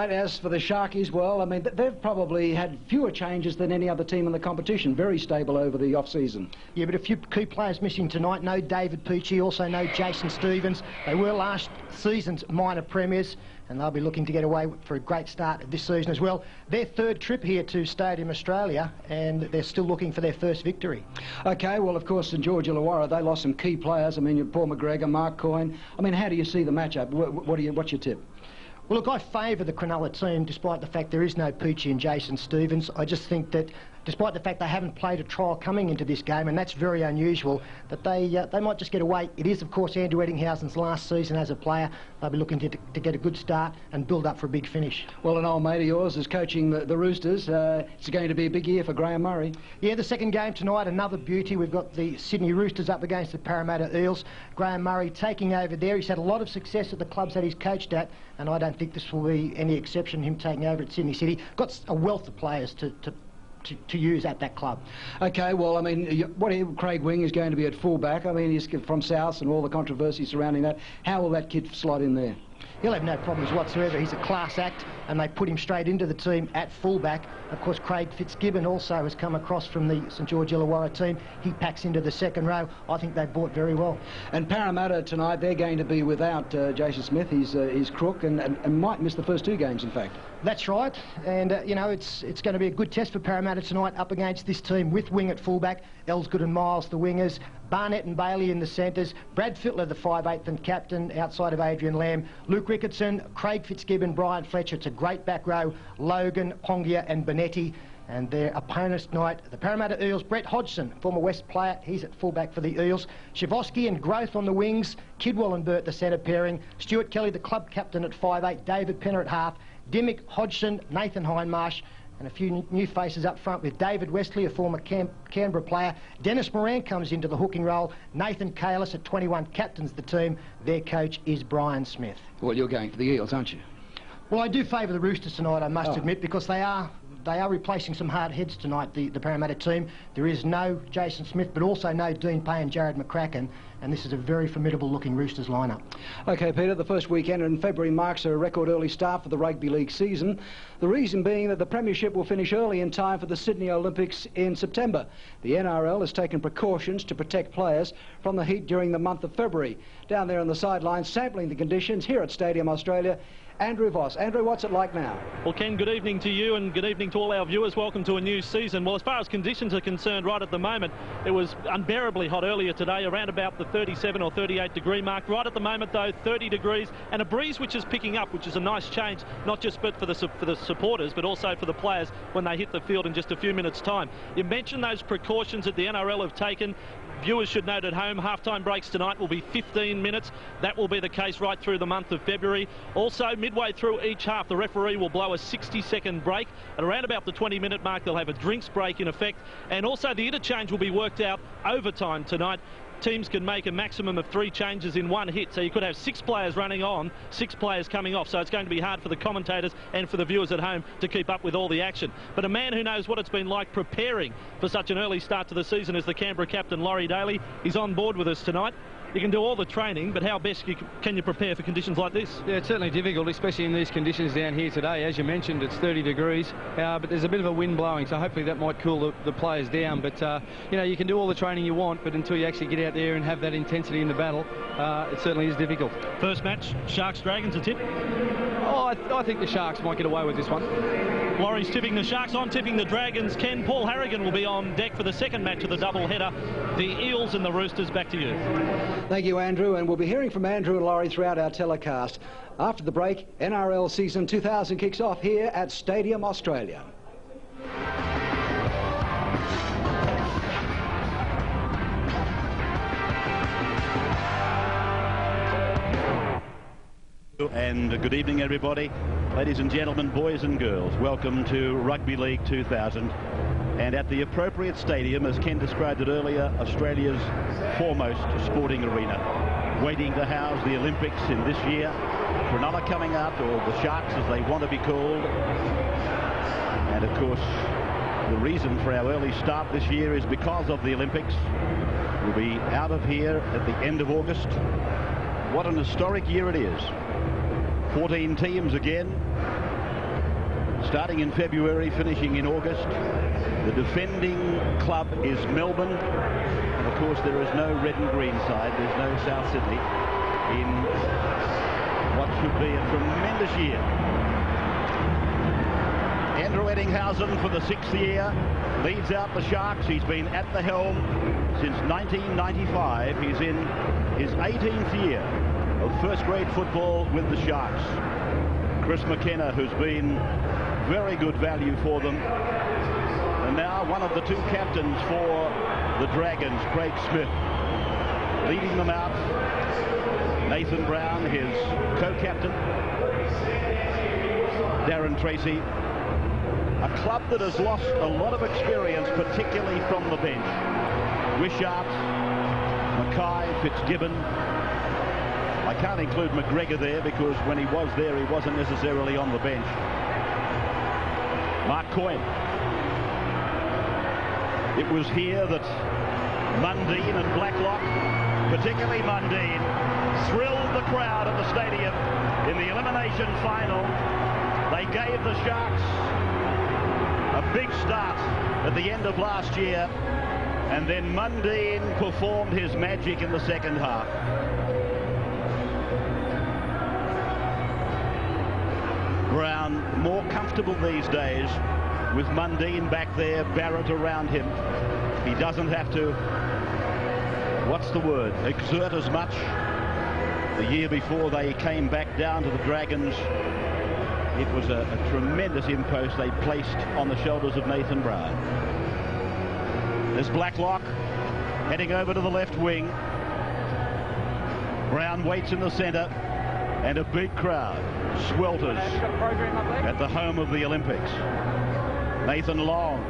right, as for the Sharkies, well, I mean, they've probably had fewer changes than any other team in the competition. Very stable over the off-season. Yeah, but a few key players missing tonight. No David Peachy, also no Jason Stevens. They were last season's minor premiers, and they'll be looking to get away for a great start this season as well. Their third trip here to Stadium Australia, and they're still looking for their first victory. OK, well, of course, St George Illawarra, they lost some key players. I mean, Paul McGregor, Mark Coyne. I mean, how do you see the matchup? What's your tip? Well, look, I favour the Cronulla team, despite the fact there is no Peachy and Jason Stevens. I just think that, despite the fact they haven't played a trial coming into this game, and that's very unusual, that they might just get away. It is, of course, Andrew Eddinghausen's last season as a player. They'll be looking to get a good start and build up for a big finish. Well, an old mate of yours is coaching the Roosters. It's going to be a big year for Graham Murray. Yeah, the second game tonight, another beauty. We've got the Sydney Roosters up against the Parramatta Eels. Graham Murray taking over there. He's had a lot of success at the clubs that he's coached at, and I don't think this will be any exception, him taking over at Sydney City. Got a wealth of players to use at that club. OK, well, I mean, Craig Wing is going to be at fullback. I mean, he's from South and all the controversy surrounding that. How will that kid slot in there? He'll have no problems whatsoever. He's a class act, and they put him straight into the team at fullback. Of course, Craig Fitzgibbon also has come across from the St George Illawarra team. He packs into the second row. I think they've bought very well. And Parramatta tonight, they're going to be without Jason Smith. He's crook and might miss the first two games, in fact. That's right, and you know, it's going to be a good test for Parramatta tonight up against this team with Wing at fullback, Elsgood and Miles the wingers, Barnett and Bailey in the centres, Brad Fittler the 5'8" and captain outside of Adrian Lamb, Luke Ricketson, Craig Fitzgibbon, Brian Fletcher. It's a great back row, Logan, Pongia and Bonetti. And their opponents tonight, the Parramatta Eels, Brett Hodgson, former West player, he's at fullback for the Eels. Shavosky and Growth on the wings, Kidwell and Burt the centre pairing, Stuart Kelly the club captain at 5'8", David Penner at half, Dimmick, Hodgson, Nathan Hindmarsh, and a few new faces up front with David Westley, a former Canberra player. Dennis Moran comes into the hooking role. Nathan Kalis at 21 captains the team. Their coach is Brian Smith. Well, you're going for the Eels, aren't you? Well, I do favour the Roosters tonight, I must admit, because they are replacing some hard heads tonight, the Parramatta team. There is no Jason Smith, but also no Dean Pay and Jared McCracken, and this is a very formidable-looking Roosters lineup. OK, Peter, the first weekend in February marks a record early start for the rugby league season. The reason being that the premiership will finish early in time for the Sydney Olympics in September. The NRL has taken precautions to protect players from the heat during the month of February. Down there on the sidelines, sampling the conditions here at Stadium Australia, Andrew Voss. Andrew, what's it like now? Well, Ken, good evening to you and good evening to all our viewers. Welcome to a new season. Well, as far as conditions are concerned right at the moment, it was unbearably hot earlier today, around about the 37 or 38 degree mark. Right at the moment, though, 30 degrees and a breeze which is picking up, which is a nice change, not just for the supporters, but also for the players when they hit the field in just a few minutes' time. You mentioned those precautions that the NRL have taken. Viewers should note at home, half-time breaks tonight will be 15 minutes. That will be the case right through the month of February. Also, midway through each half, the referee will blow a 60-second break. At around about the 20-minute mark, they'll have a drinks break in effect. And also, the interchange will be worked out overtime tonight. Teams can make a maximum of 3 changes in one hit, so you could have 6 players running on, 6 players coming off, so it's going to be hard for the commentators and for the viewers at home to keep up with all the action. But a man who knows what it's been like preparing for such an early start to the season is the Canberra captain, Laurie Daly. He's on board with us tonight. You can do all the training, but how best can you prepare for conditions like this? Yeah, it's certainly difficult, especially in these conditions down here today. As you mentioned, it's 30 degrees, but there's a bit of a wind blowing, so hopefully that might cool the players down. But, you know, you can do all the training you want, but until you actually get out there and have that intensity in the battle, it certainly is difficult. First match, Sharks-Dragons, a tip? Oh, I think the Sharks might get away with this one. Laurie's tipping the Sharks, I'm tipping the Dragons. Ken, Paul Harrigan will be on deck for the second match of the double-header. The Eels and the Roosters, back to you. Thank you, Andrew, and we'll be hearing from Andrew and Laurie throughout our telecast. After the break, NRL Season 2000 kicks off here at Stadium Australia. And good evening, everybody. Ladies and gentlemen, boys and girls, welcome to Rugby League 2000. And at the appropriate stadium, as Ken described it earlier, Australia's foremost sporting arena, waiting to house the Olympics in this year. Cronulla coming up, or the Sharks as they want to be called. And of course, the reason for our early start this year is because of the Olympics. We'll be out of here at the end of August. What an historic year it is. 14 teams again, starting in February, finishing in August. The defending club is Melbourne. And of course, there is no red and green side. There's no South Sydney in what should be a tremendous year. Andrew Eddinghausen for the 6th year leads out the Sharks. He's been at the helm since 1995. He's in his 18th year of first-grade football with the Sharks. Chris McKenna, who's been very good value for them, and now one of the 2 captains for the Dragons, Craig Smith, leading them out. Nathan Brown, his co-captain. Darren Tracy. A club that has lost a lot of experience, particularly from the bench. Wishart, Mackay, Fitzgibbon. I can't include McGregor there because when he was there, he wasn't necessarily on the bench. Mark Coyne. It was here that Mundine and Blacklock, particularly Mundine, thrilled the crowd at the stadium in the elimination final. They gave the Sharks a big start at the end of last year, and then Mundine performed his magic in the second half. Brown more comfortable these days with Mundine back there, Barrett around him. He doesn't have to, what's the word, exert as much. The year before they came back down to the Dragons, it was a tremendous impost they placed on the shoulders of Nathan Brown. There's Blacklock heading over to the left wing. Brown waits in the centre, and a big crowd swelters at the home of the Olympics. Nathan Long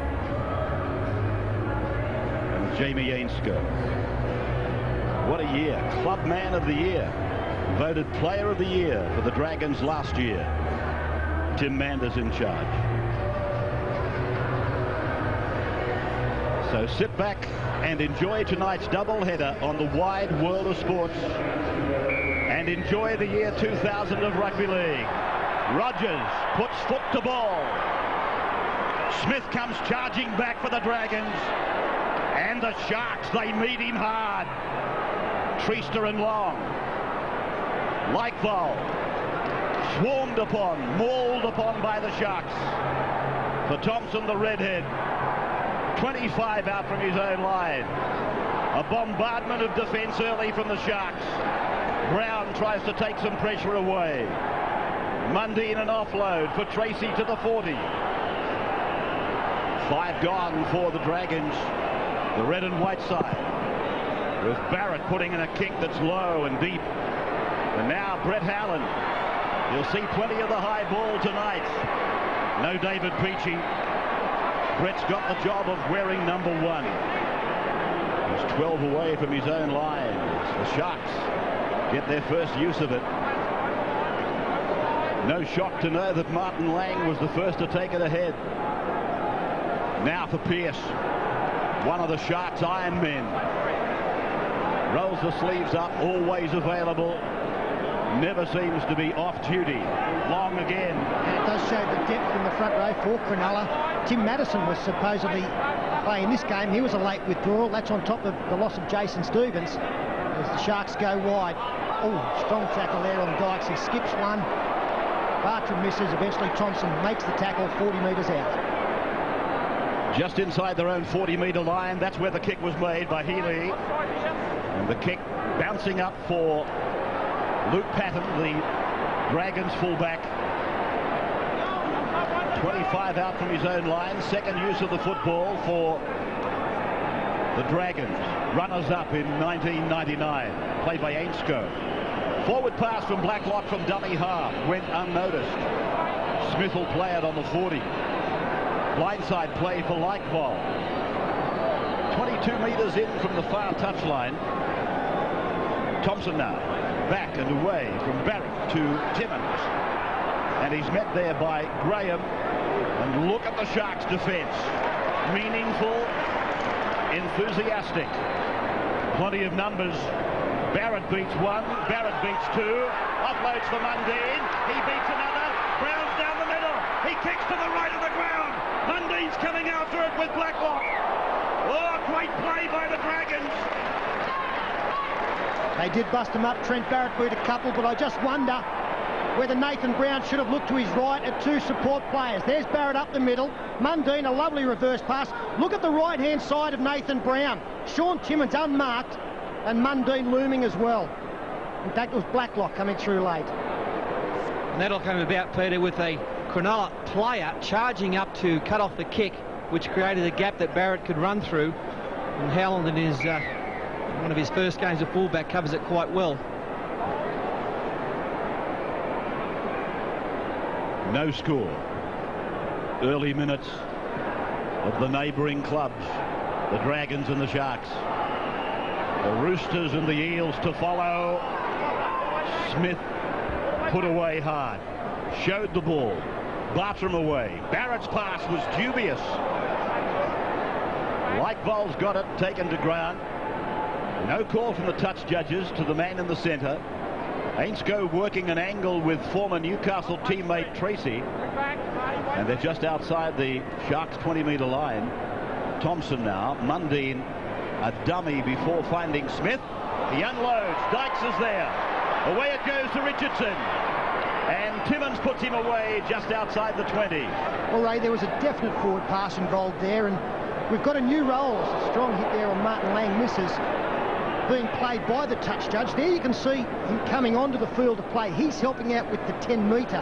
and Jamie Ainscough. What a year. Club Man of the Year. Voted Player of the Year for the Dragons last year. Tim Manders in charge. So sit back and enjoy tonight's doubleheader on the wide world of sports, and enjoy the year 2000 of rugby league. Rogers puts foot to ball. Smith comes charging back for the Dragons, and the Sharks, they meet him hard. Treaster and Long. Likeville swarmed upon, mauled upon by the Sharks. For Thompson, the redhead, 25 out from his own line. A bombardment of defence early from the Sharks. Brown tries to take some pressure away. Mundine an offload for Tracy to the 40. 5 gone for the Dragons, the red and white side, with Barrett putting in a kick that's low and deep. And now Brett Howland. You'll see plenty of the high ball tonight. No David Peachy. Brett's got the job of wearing number 1. He's 12 away from his own line. The Sharks get their first use of it. No shock to know that Martin Lang was the first to take it ahead. Now for Pearce, one of the Sharks' iron men. Rolls the sleeves up, always available. Never seems to be off duty. Long again. And it does show the depth in the front row for Cronulla. Tim Madison was supposedly playing this game. He was a late withdrawal. That's on top of the loss of Jason Stevens as the Sharks go wide. Oh, strong tackle there on Dykes. He skips one. Bartram misses. Eventually Thompson makes the tackle 40 metres out. Just inside their own 40-metre line. That's where the kick was made by Healy. And the kick bouncing up for Luke Patton, the Dragons fullback. 25 out from his own line. Second use of the football for the Dragons. Runners up in 1999. Played by Ainscough. Forward pass from Blacklock from dummy half. Went unnoticed. Smith will play it on the 40. Blindside play for Likeville. 22 metres in from the far touchline. Thompson now. Back and away from Barrett to Timmins. And he's met there by Graham. And look at the Sharks' defence. Meaningful, enthusiastic. Plenty of numbers. Barrett beats 1. Barrett beats 2. Offloads for Mundine. He beats another. Brown's down the middle. He kicks to the Green's coming after it with Blacklock. Oh, great play by the Dragons. They did bust him up. Trent Barrett beat a couple, but I just wonder whether Nathan Brown should have looked to his right at two support players. There's Barrett up the middle. Mundine, a lovely reverse pass. Look at the right-hand side of Nathan Brown. Sean Timmins unmarked, and Mundine looming as well. In fact, it was Blacklock coming through late. And that'll come about, Peter, with a Cronulla player charging up to cut off the kick, which created a gap that Barrett could run through. And Howland, in his one of his first games of fullback, covers it quite well. No score. Early minutes of the neighbouring clubs, the Dragons and the Sharks. The Roosters and the Eels to follow. Smith put away hard. Showed the ball. Bartram away. Barrett's pass was dubious. Lightball's got it, taken to ground. No call from the touch judges to the man in the centre. Ainscough working an angle with former Newcastle teammate Tracy. And they're just outside the Sharks 20-metre line. Thompson now. Mundine, a dummy before finding Smith. He unloads. Dykes is there. Away it goes to Richardson. And Timmins puts him away just outside the 20. Well, Ray, there was a definite forward pass involved there, and we've got a new role. A strong hit there on Martin Lang misses, being played by the touch judge. There you can see him coming onto the field to play. He's helping out with the 10-metre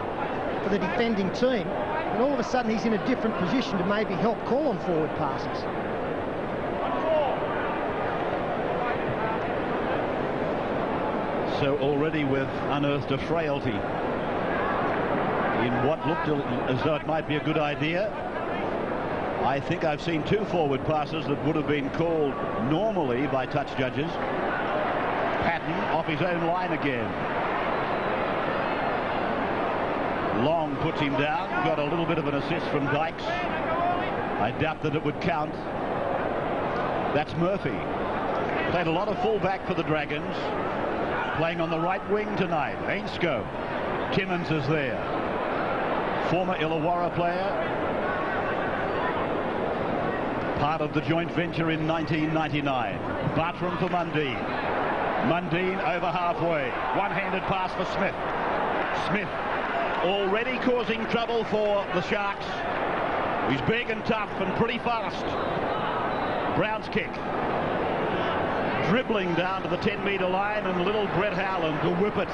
for the defending team, and all of a sudden he's in a different position to maybe help call on forward passes. So already we've unearthed a frailty in what looked as though it might be a good idea. I think I've seen two forward passes that would have been called normally by touch judges. Patton off his own line again. Long puts him down. Got a little bit of an assist from Dykes. I doubt that it would count. That's Murphy. Played a lot of fullback for the Dragons. Playing on the right wing tonight. Ainscough. Timmins is there. Former Illawarra player. Part of the joint venture in 1999. Bartram for Mundine. Mundine over halfway. One-handed pass for Smith. Smith already causing trouble for the Sharks. He's big and tough and pretty fast. Brown's kick. Dribbling down to the 10-metre line, and little Brett Howland, the whippet,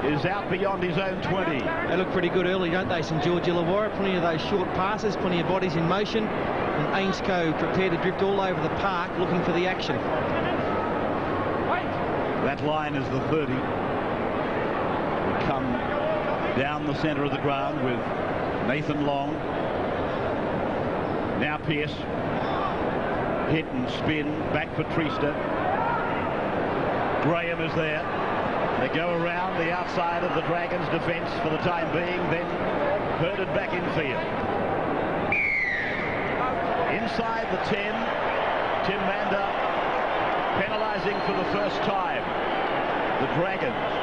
is out beyond his own 20. They look pretty good early, don't they, St George Illawarra? Plenty of those short passes, plenty of bodies in motion, and Ainscough prepared to drift all over the park looking for the action. That line is the 30. We come down the centre of the ground with Nathan Long. Now Pearce. Hit and spin, back for Treaster. Graham is there. They go around the outside of the Dragons' defence for the time being, then herded back in field. Inside the 10, Tim Mander penalising for the first time the Dragons.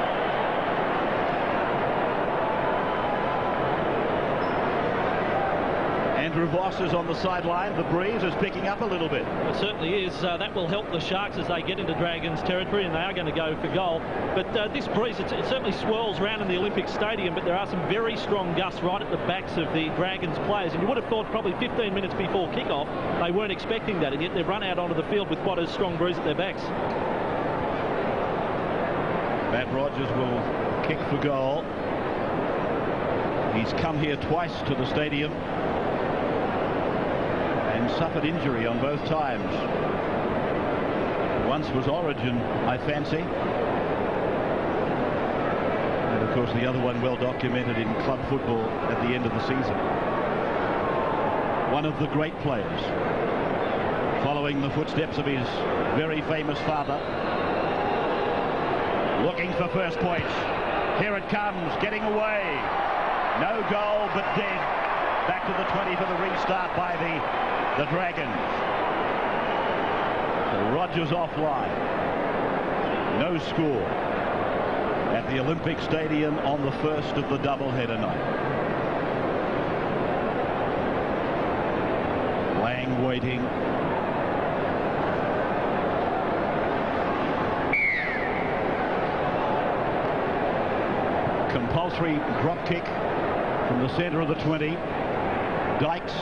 Andrew Voss is on the sideline. The breeze is picking up a little bit. It certainly is. That will help the Sharks as they get into Dragons territory, and they are going to go for goal. But this breeze, it certainly swirls around in the Olympic Stadium, but there are some very strong gusts right at the backs of the Dragons players. And you would have thought probably 15 minutes before kickoff they weren't expecting that, and yet they've run out onto the field with quite a strong breeze at their backs. Matt Rogers will kick for goal. He's come here twice to the stadium and suffered injury on both times. Once was Origin, I fancy. And of course the other one well documented in club football at the end of the season. One of the great players, following the footsteps of his very famous father. Looking for first point. Here it comes, getting away. No goal, but dead. Back to the 20 for the restart by the Dragons. So Rogers offline. No score at the Olympic Stadium on the first of the doubleheader night. waiting. Compulsory drop kick from the centre of the 20. Dykes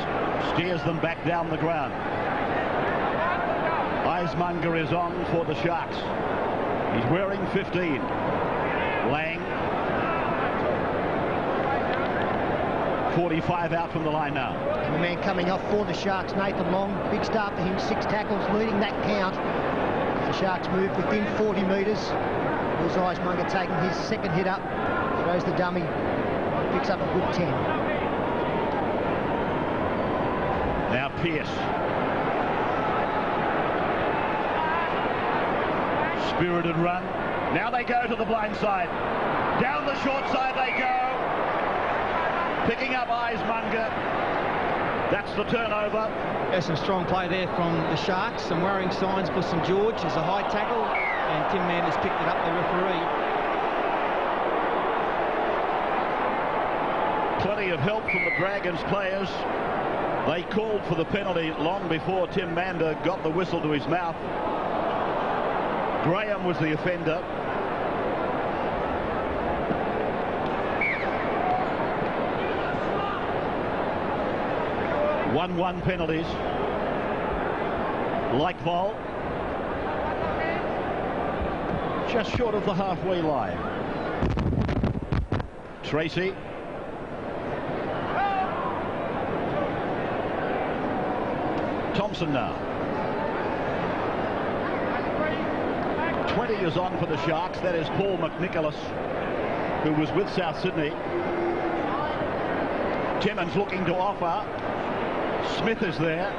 steers them back down the ground. Eismunger is on for the Sharks. He's wearing 15. Lang. 45 out from the line now. And the man coming off for the Sharks, Nathan Long. Big start for him, 6 tackles, leading that count. The Sharks move within 40 metres. Here's Eismunger taking his second hit up. Throws the dummy. Picks up a good 10. Now Pearce. Spirited run. Now they go to the blind side. Down the short side they go. Picking up Eismunger. That's the turnover. There's some strong play there from the Sharks. Some worrying signs for St George. There's a high tackle, and Tim Manders picked it up, the referee. Plenty of help from the Dragons players. They called for the penalty long before Tim Mander got the whistle to his mouth. Graham was the offender. One penalties. Likevol just short of the halfway line. Tracy. Thompson now. 20 is on for the Sharks. That is Paul McNicholas, who was with South Sydney. Timmins looking to offer. Smith is there.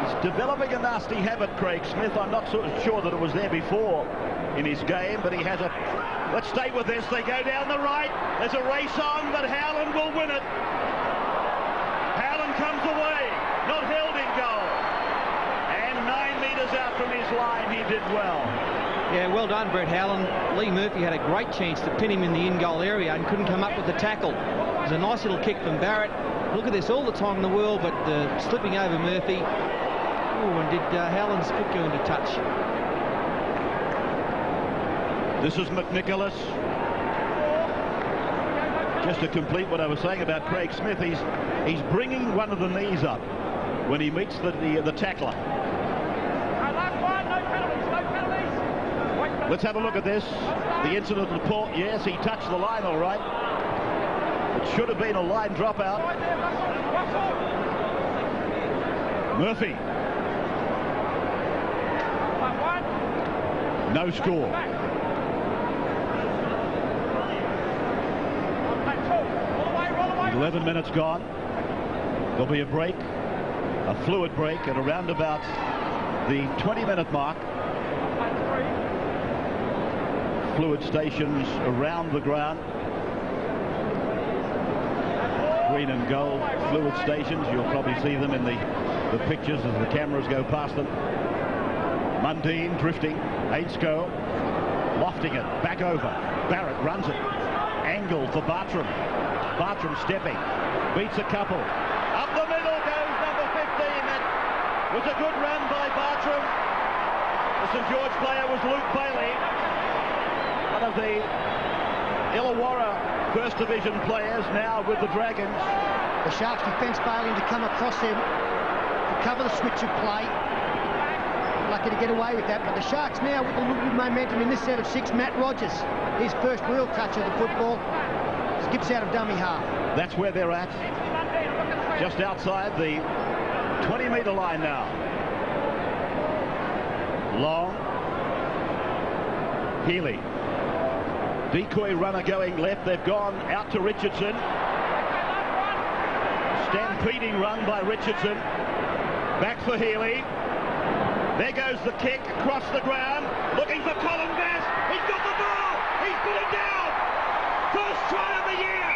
He's developing a nasty habit, Craig Smith. I'm not so sure that it was there before in his game, but he has a... Let's stay with this. They go down the right. There's a race on, but Howland will win it. Howland comes away. Not held in goal. And 9 metres out from his line, he did well. Yeah, well done, Brett Howland. Lee Murphy had a great chance to pin him in the in-goal area and couldn't come up with the tackle. It was a nice little kick from Barrett. Look at this all the time in the world, but slipping over Murphy. Oh, and did Howland's foot go into touch? This is McNicholas. Just to complete what I was saying about Craig Smith, he's bringing one of the knees up when he meets the tackler. Let's have a look at this. The incident report. Yes, he touched the line all right. It should have been a line dropout. Murphy. No score. 11 minutes gone. There'll be a break, a fluid break at around about the 20-minute mark. Fluid stations around the ground. Green and gold fluid stations. You'll probably see them in the pictures as the cameras go past them. Mundine drifting. Ainscough lofting it. Back over. Barrett runs it. Angle for Bartram. Bartram stepping. Beats a couple. Up the middle goes number 15. That was a good run by Bartram. The St George player was Luke Bailey. One of the Illawarra First Division players now with the Dragons. The Sharks defence failing to come across them to cover the switch of play. Lucky to get away with that, but the Sharks now with a little bit of momentum in this set of 6. Matt Rogers, his first real touch of the football, skips out of dummy half. That's where they're at. Just outside the 20-metre line now. Long. Healy. Decoy runner going left. They've gone out to Richardson. Stampeding run by Richardson. Back for Healy. There goes the kick across the ground. Looking for Colin Bass. He's got the ball. He's put it down. First try of the year.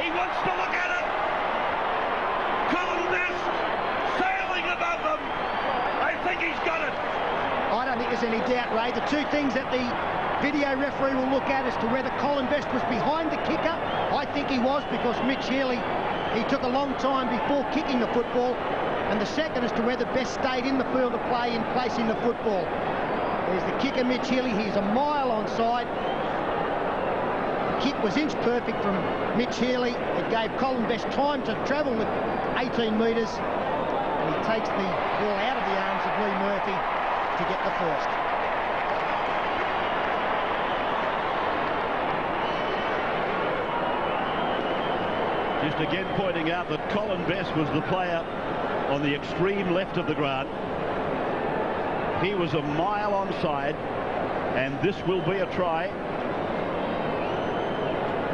He wants to look at it. Colin Bass sailing above them. I think he's got it. I don't think there's any doubt, Ray. The two things that the video referee will look at as to whether Colin Best was behind the kicker. I think he was, because Mitch Healy, he took a long time before kicking the football. and the second as to whether best stayed in the field of play in placing the football. There's the kicker, Mitch Healy. He's a mile onside. The kick was inch perfect from Mitch Healy. It gave Colin Best time to travel the 18 metres, and he takes the ball out of the arms of Lee Murphy to get the first. Just again pointing out that Colin Best was the player on the extreme left of the ground. He was a mile onside, and this will be a try.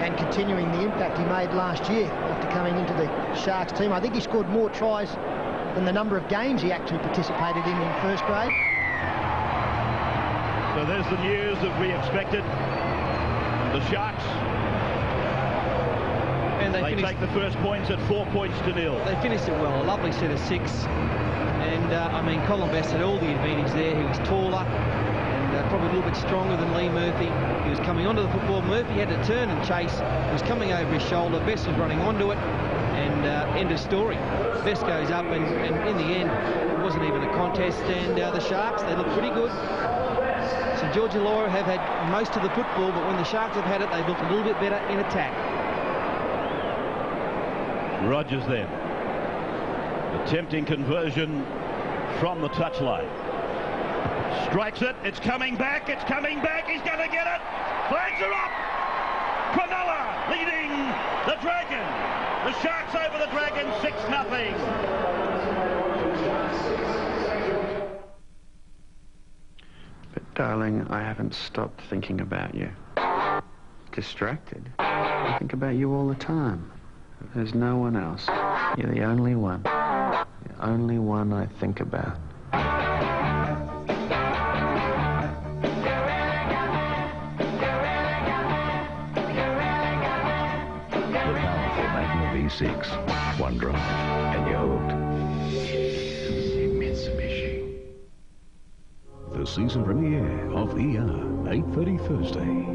And continuing the impact he made last year after coming into the Sharks team. I think he scored more tries than the number of games he actually participated in first grade. So there's the news that we expected. The Sharks, And they take the first points at 4 points to 0. They finished it well. A lovely set of 6. And, I mean, Colin Best had all the advantage there. He was taller and probably a little bit stronger than Lee Murphy. He was coming onto the football. Murphy had to turn and chase. He was coming over his shoulder. Best was running onto it. And end of story. Best goes up, and in the end, it wasn't even a contest. And the Sharks, they look pretty good. St George Illawarra have had most of the football, but when the Sharks have had it, they've looked a little bit better in attack. Rogers then. Attempting conversion from the touchline. Strikes it. It's coming back. It's coming back. He's going to get it. Flags are up. Cronulla leading the Dragons. The Sharks over the Dragons 6-0. But darling, I haven't stopped thinking about you. Distracted? I think about you all the time. There's no one else. You're the only one. The only one I think about. The powerful Magnum V6. One drive, and you're hooked. Mitsubishi. The season premiere of ER, 8:30 Thursday.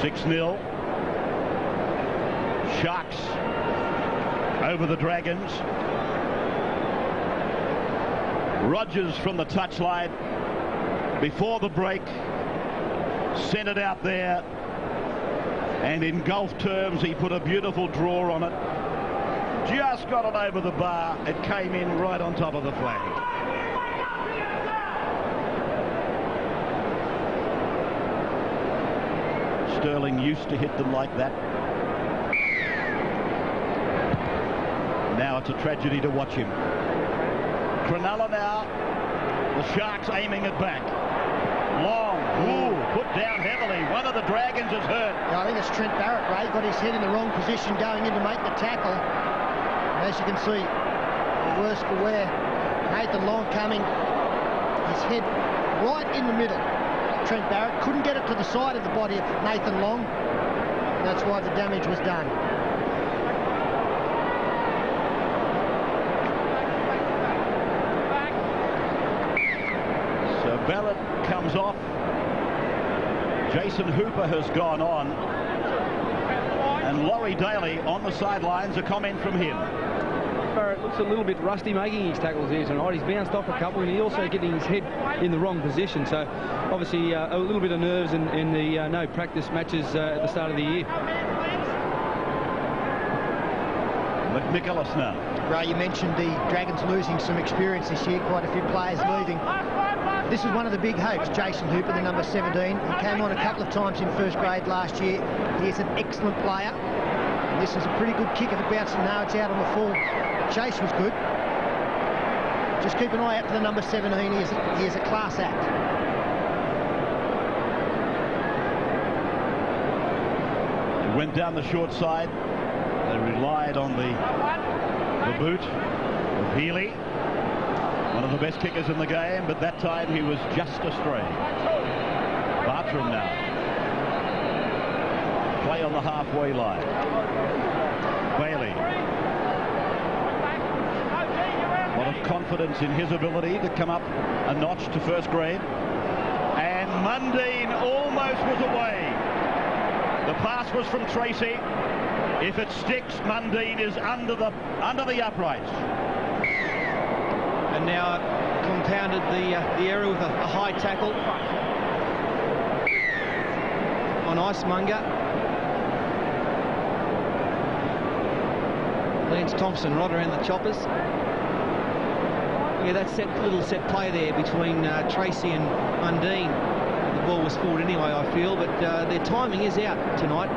6-0. Sharks over the Dragons. Rogers from the touchline before the break sent it out there, and in golf terms he put a beautiful draw on it. Just got it over the bar. It came in right on top of the flag. Sterling used to hit them like that. Now it's a tragedy to watch him. Cronulla now. The Sharks aiming it back. Long. Ooh, put down heavily. One of the Dragons is hurt. Yeah, I think it's Trent Barrett, Ray. Got his head in the wrong position going in to make the tackle. And as you can see, the worse for wear. Nathan Long coming. His head right in the middle. Trent Barrett couldn't get it to the side of the body of Nathan Long. That's why the damage was done. So Barrett comes off. Jason Hooper has gone on. And Laurie Daly on the sidelines. A comment from him. Barrett looks a little bit rusty making his tackles here tonight. He's bounced off a couple, and he's also getting his head in the wrong position. So obviously a little bit of nerves in the no practice matches at the start of the year. McNicholas now. Ray, you mentioned the Dragons losing some experience this year, quite a few players leaving. This is one of the big hopes, Jason Hooper, the number 17. He came on a couple of times in first grade last year. He is an excellent player. And this is a pretty good kick if it bounces. Now it's out on the full. Chase was good. Just keep an eye out for the number 17. He is a class act. It went down the short side. They relied on the boot of Healy, one of the best kickers in the game, but that time he was just astray. Bartram now. Play on the halfway line. Bailey. A lot of confidence in his ability to come up a notch to first grade. And Mundine almost was away. The pass was from Tracy. If it sticks, Mundine is under the uprights. And now compounded the error with a high tackle on Icemonger. Lance Thompson right around the choppers. Yeah, that's little set play there between Tracy and Mundine. The ball was forward anyway, I feel, but their timing is out tonight,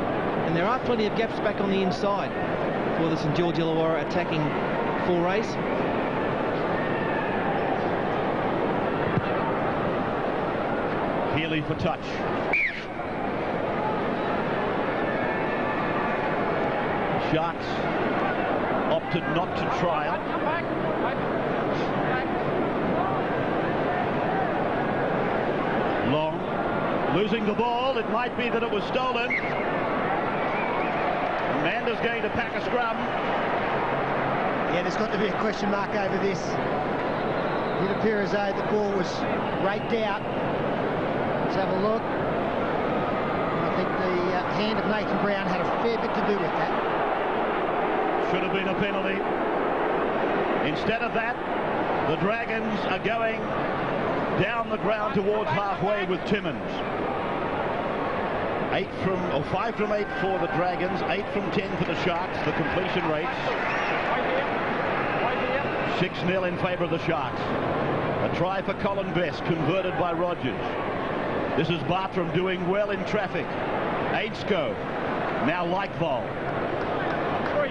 and there are plenty of gaps back on the inside for the St George Illawarra attacking forays. Healy for touch. Sharks opted not to try it. Long losing the ball. It might be that it was stolen. Amanda's going to pack a scrum. Yeah, there's got to be a question mark over this. It would appear as though the ball was raked out. Let's have a look. I think the hand of Nathan Brown had a fair bit to do with that. Should have been a penalty. Instead of that, the Dragons are going down the ground towards halfway with Timmins. 5 from 8 for the Dragons, 8 from 10 for the Sharks, the completion rates. 6-0 in favour of the Sharks. A try for Colin Best, converted by Rogers. This is Bartram doing well in traffic. Aidscoe, now Likevol.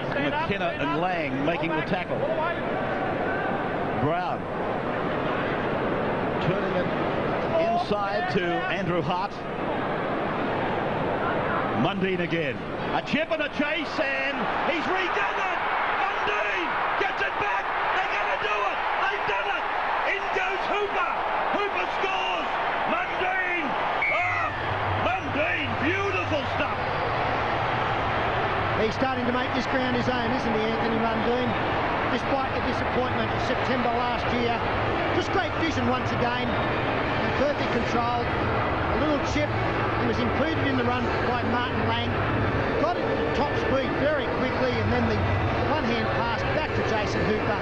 McKenna and Lang making the tackle. Brown turning it inside to Andrew Hart. Mundine again. A chip and a chase, and he's redone it! Mundine gets it back! They're going to do it! They've done it! In goes Hooper! Hooper scores! Mundine! Oh, Mundine! Beautiful stuff! He's starting to make this ground his own, isn't he, Anthony Mundine? Despite the disappointment of September last year. Just great vision once again. And perfect control. A little chip. He was included in the run by Martin Lang. Got it at top speed very quickly, and then the one-hand pass back to Jason Hooper.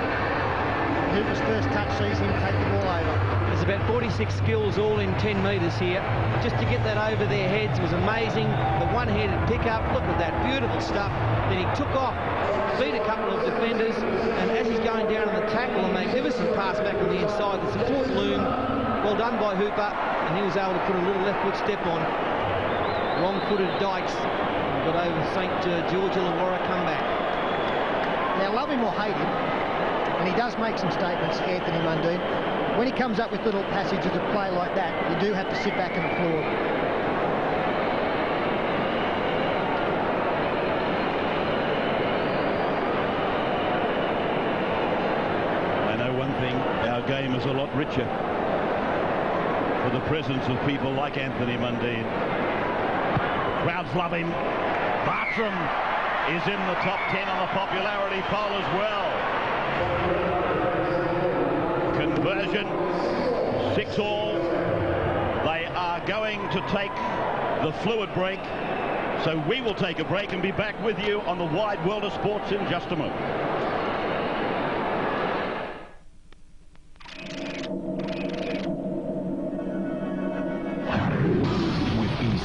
Hooper's first touch sees him take the ball over. There's about 46 skills all in 10 metres here. Just to get that over their heads was amazing. The one-handed pickup, look at that, beautiful stuff. Then he took off, beat a couple of defenders, and as he's going down on the tackle, a magnificent pass back on the inside. The support loom, well done by Hooper, and he was able to put a little left foot step on. Wrong-footed Dykes got over St George Illawarra comeback. Now, love him or hate him, and he does make some statements, Anthony Mundine. When he comes up with little passages of play like that, you do have to sit back and applaud. I know one thing, our game is a lot richer for the presence of people like Anthony Mundine. Crowds love him. Bartram is in the top 10 on the popularity poll as well. Conversion, 6-all. They are going to take the fluid break. So we will take a break and be back with you on the wide world of sports in just a moment.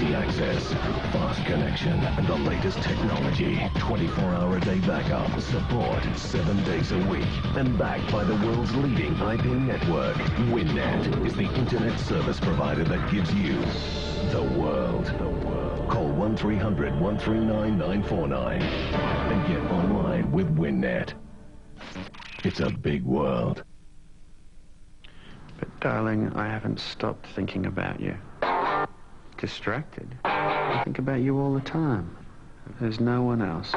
Access, fast connection, and the latest technology. 24-hour-a-day backup, support 7 days a week, and backed by the world's leading IP network. WinNet is the internet service provider that gives you the world. Call 1-300-139-949 and get online with WinNet. It's a big world. But darling, I haven't stopped thinking about you. Distracted. I think about you all the time. There's no one else.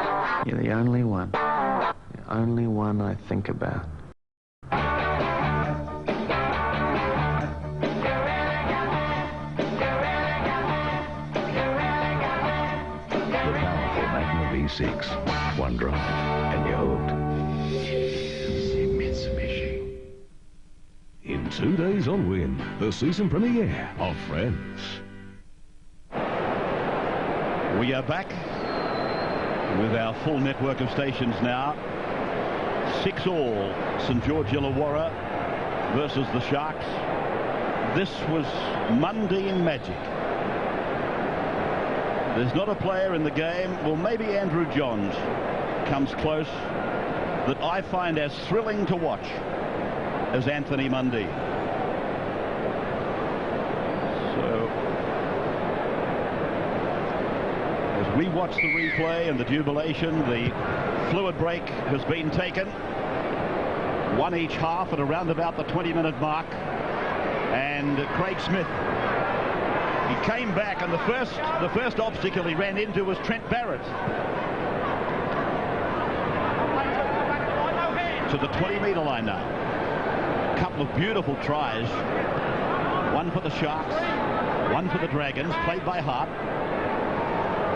You're the only one. The only one I think about. The powerful Magnum V6. One drive, and you're hooked. Mitsubishi. In 2 days on Win, the season premiere of Friends. We are back with our full network of stations now. 6-all, St George Illawarra versus the Sharks. This was mundane magic. There's not a player in the game, well, maybe Andrew Johns comes close, that I find as thrilling to watch as Anthony Mundine. So, as we watch the replay and the jubilation, the fluid break has been taken. One each half at around about the 20-minute mark. And Craig Smith, he came back, and the first obstacle he ran into was Trent Barrett. To the 20-metre line now. A couple of beautiful tries. One for the Sharks, one for the Dragons, played by Hart.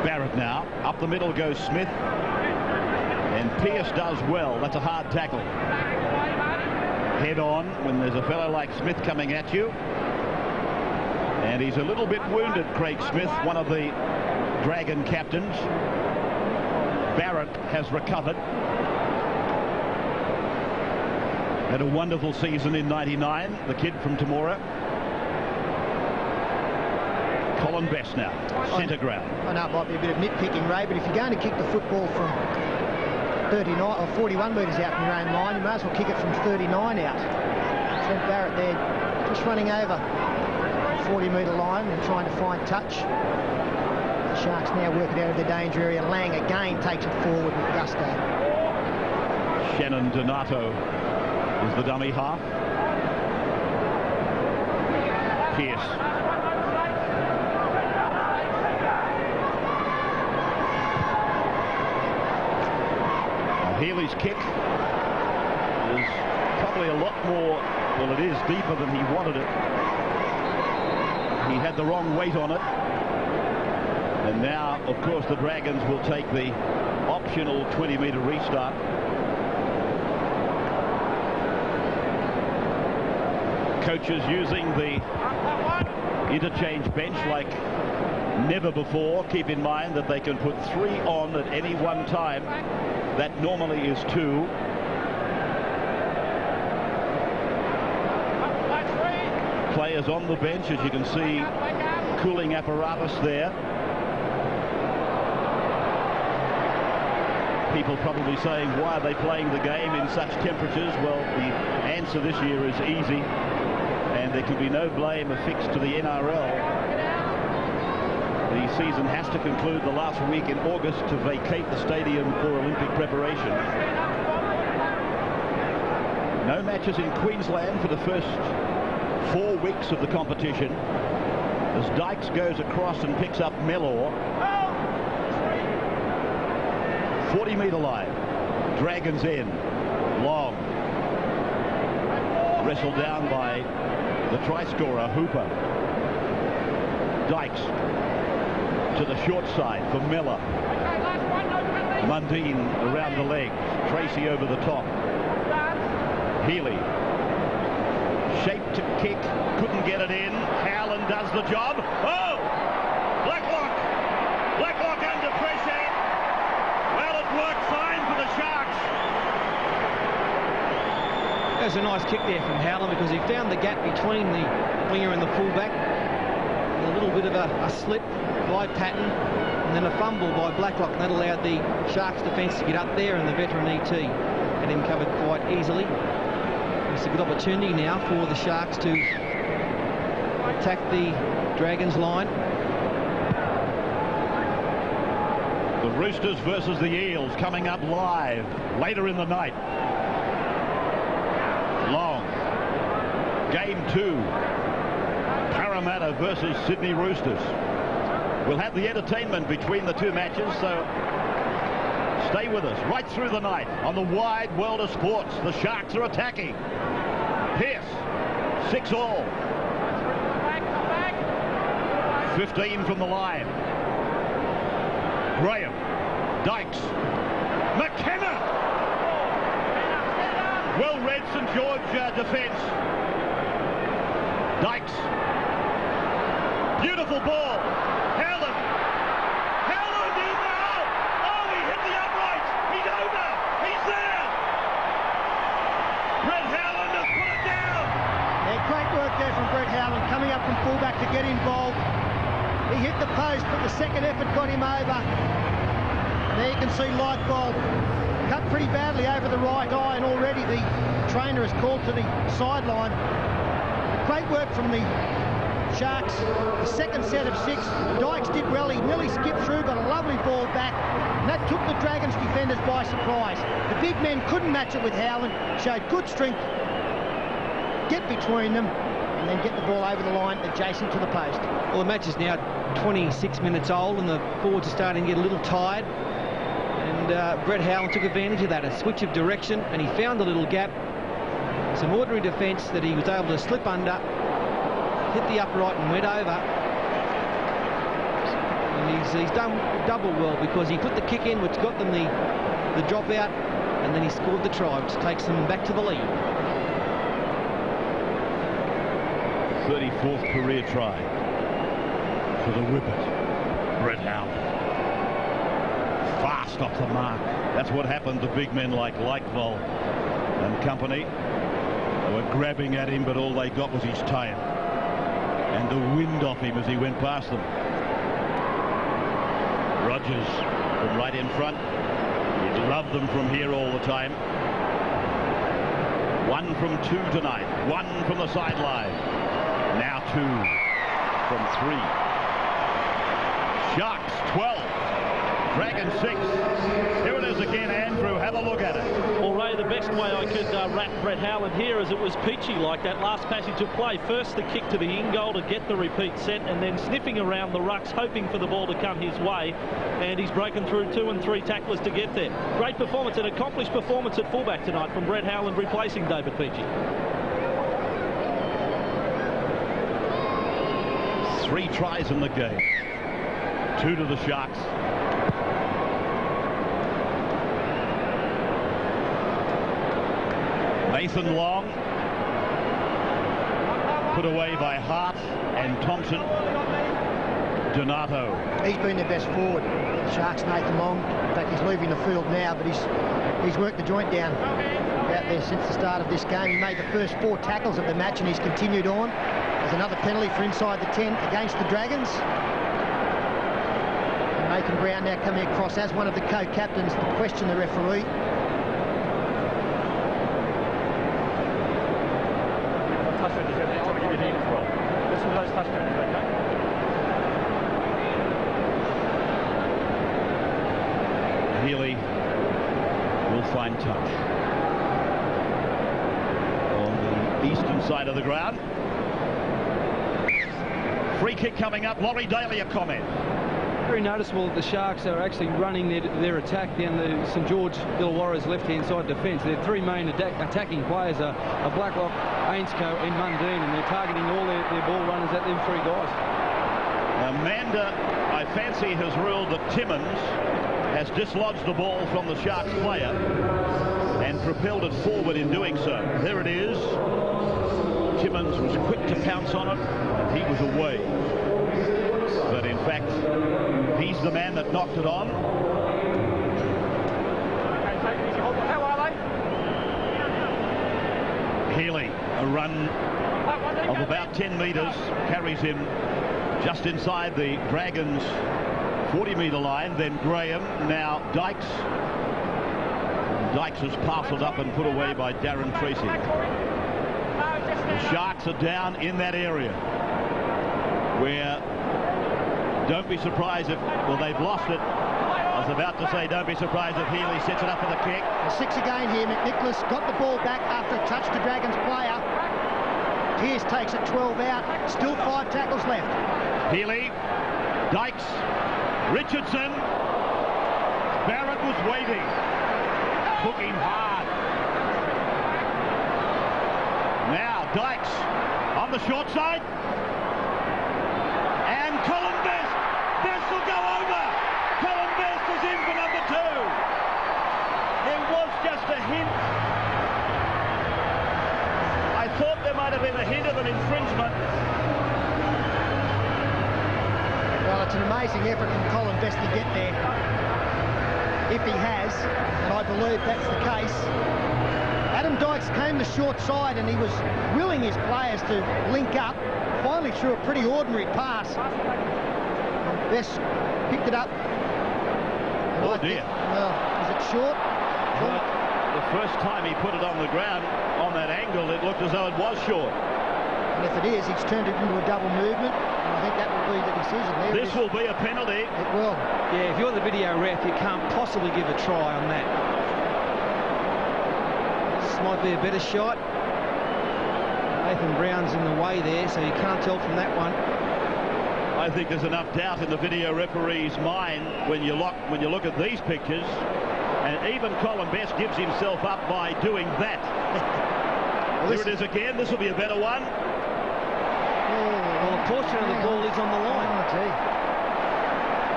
Barrett now, up the middle goes Smith. And Pearce does well. That's a hard tackle. Head on when there's a fellow like Smith coming at you. And he's a little bit wounded, Craig Smith, one of the Dragon captains. Barrett has recovered. Had a wonderful season in '99, the kid from Temora. Colin Best now, centre ground. I know it might be a bit of nitpicking, Ray, but if you're going to kick the football from 39 or 41 metres out from your own line, you may as well kick it from 39 out. Trent Barrett there just running over the 40-metre line and trying to find touch. The Sharks now work it out of the danger area. Lang again takes it forward with gusto. Shannon Donato is the dummy half. Pearce. Healy's kick is probably a lot more, well, it is deeper than he wanted it. He had the wrong weight on it. And now, of course, the Dragons will take the optional 20-metre restart. Coaches using the interchange bench like never before. Keep in mind that they can put 3 on at any one time. That normally is 2. Players on the bench, as you can see, cooling apparatus there. People probably saying, why are they playing the game in such temperatures? Well, the answer this year is easy, and there can be no blame affixed to the NRL. The season has to conclude the last week in August to vacate the stadium for Olympic preparation. No matches in Queensland for the first 4 weeks of the competition, as Dykes goes across and picks up Mellor. 40-metre line. Dragons in. Long. Wrestled down by the try scorer, Hooper. Dykes to the short side for Miller. Mundine around the legs. Tracy over the top. Healy. Shaped to kick. Couldn't get it in. Howland does the job. Oh! Blacklock! Blacklock under pressure. Well, it worked fine for the Sharks. There's a nice kick there from Howland because he found the gap between the winger and the fullback. A little bit of a slip by Patton and then a fumble by Blacklock, and that allowed the Sharks defence to get up there, and the veteran ET had him covered quite easily. It's a good opportunity now for the Sharks to attack the Dragons line. The Roosters versus the Eels coming up live later in the night. Long. Game 2. Parramatta versus Sydney Roosters. We'll have the entertainment between the 2 matches, so stay with us right through the night on the wide world of sports. The Sharks are attacking. Pearce, 6-all. 15 from the line. Graham, Dykes, McKenna. Well-read St George defence. Dykes. Beautiful ball. Howland. Howland in now. Oh, he hit the got him over. There you can see Lightbulb cut pretty badly over the right eye, and already the trainer has called to the sideline. Great work from the Sharks. The second set of 6. Dykes did well. He nearly skipped through, got a lovely ball back. And that took the Dragons defenders by surprise. The big men couldn't match it with Howland. Showed good strength. Get between them and then get the ball over the line adjacent to the post. Well, the match is now 26 minutes old and the forwards are starting to get a little tired. And Brett Howland took advantage of that, a switch of direction, and he found a little gap. Some ordinary defence that he was able to slip under, hit the upright and went over. And he's done double well because he put the kick in, which got them the drop out, and then he scored the try, which takes them back to the lead. 34th career try for the Whippet, Brett Howland. Fast off the mark. That's what happened to big men like Lightbulb and company. They were grabbing at him, but all they got was his tail and the wind off him as he went past them. Rogers from right in front. He'd love them from here all the time. 1 from 2 tonight. 1 from the sideline. Now 2 from 3. Sharks 12. Dragons 6. Here it is again, Andrew. Have a look at it. Well, Ray, the best way I could wrap Brett Howland here is it was peachy like that last passage of play. First the kick to the in-goal to get the repeat set, and then sniffing around the rucks, hoping for the ball to come his way. And he's broken through 2 and 3 tacklers to get there. Great performance, an accomplished performance at fullback tonight from Brett Howland, replacing David Peachy. 3 tries in the game. 2 to the Sharks. Nathan Long, put away by Hart and Thompson. Donato. He's been their best forward. The Sharks, Nathan Long. In fact, he's leaving the field now, but he's worked the joint down out there since the start of this game. He made the first 4 tackles of the match, and he's continued on. There's another penalty for inside the 10 against the Dragons. And Nathan Brown now coming across as one of the co-captains to question the referee. Healy will find touch on the eastern side of the ground. Free kick coming up. Laurie Daly, a comment. Very noticeable that the Sharks are actually running their attack down the St George Illawarra's left-hand side defence. Their 3 main attacking players are Blacklock, Ainscough and Mundine, and they're targeting all their ball runners at them 3 guys. Amanda, I fancy, has ruled that Timmins has dislodged the ball from the Sharks player and propelled it forward in doing so. There it is. Timmins was quick to pounce on it, and he was away. But in fact, he's the man that knocked it on. How are they? Healy, a run of about 10 metres, carries him just inside the Dragons' 40-metre line. Then Graham, now Dykes. Dykes is parcelled up and put away by Darren Tracy. The Sharks are down in that area where, don't be surprised if, well, they've lost it. I was about to say, don't be surprised if Healy sets it up for the kick. 6 again here. McNicholas got the ball back after a touch to Dragons player. Pearce takes it 12 out. Still 5 tackles left. Healy, Dykes, Richardson. Barrett was waiting. Took him hard. Now Dykes on the short side. And Colin Best. Best will go over. Colin Best is in for number 2. There was just a hint. I thought there might have been a hint of an infringement. Well, it's an amazing effort from Colin Best to get there. If he has, and I believe that's the case. Adam Dykes came the short side and he was willing his players to link up. Finally threw a pretty ordinary pass. Best picked it up. Oh dear. Well, is it short? Well, the first time he put it on the ground, on that angle, it looked as though it was short. And if it is, he's turned it into a double movement. And I think that will be the decision. There this will be a penalty. It will. Yeah, if you're the video ref, you can't possibly give a try on that. This might be a better shot. Nathan Brown's in the way there, so you can't tell from that one. I think there's enough doubt in the video referee's mind when you look at these pictures, and even Colin Best gives himself up by doing that. Well, here it is again. This will be a better one. Well, a portion of the ball is on the line. I tell you.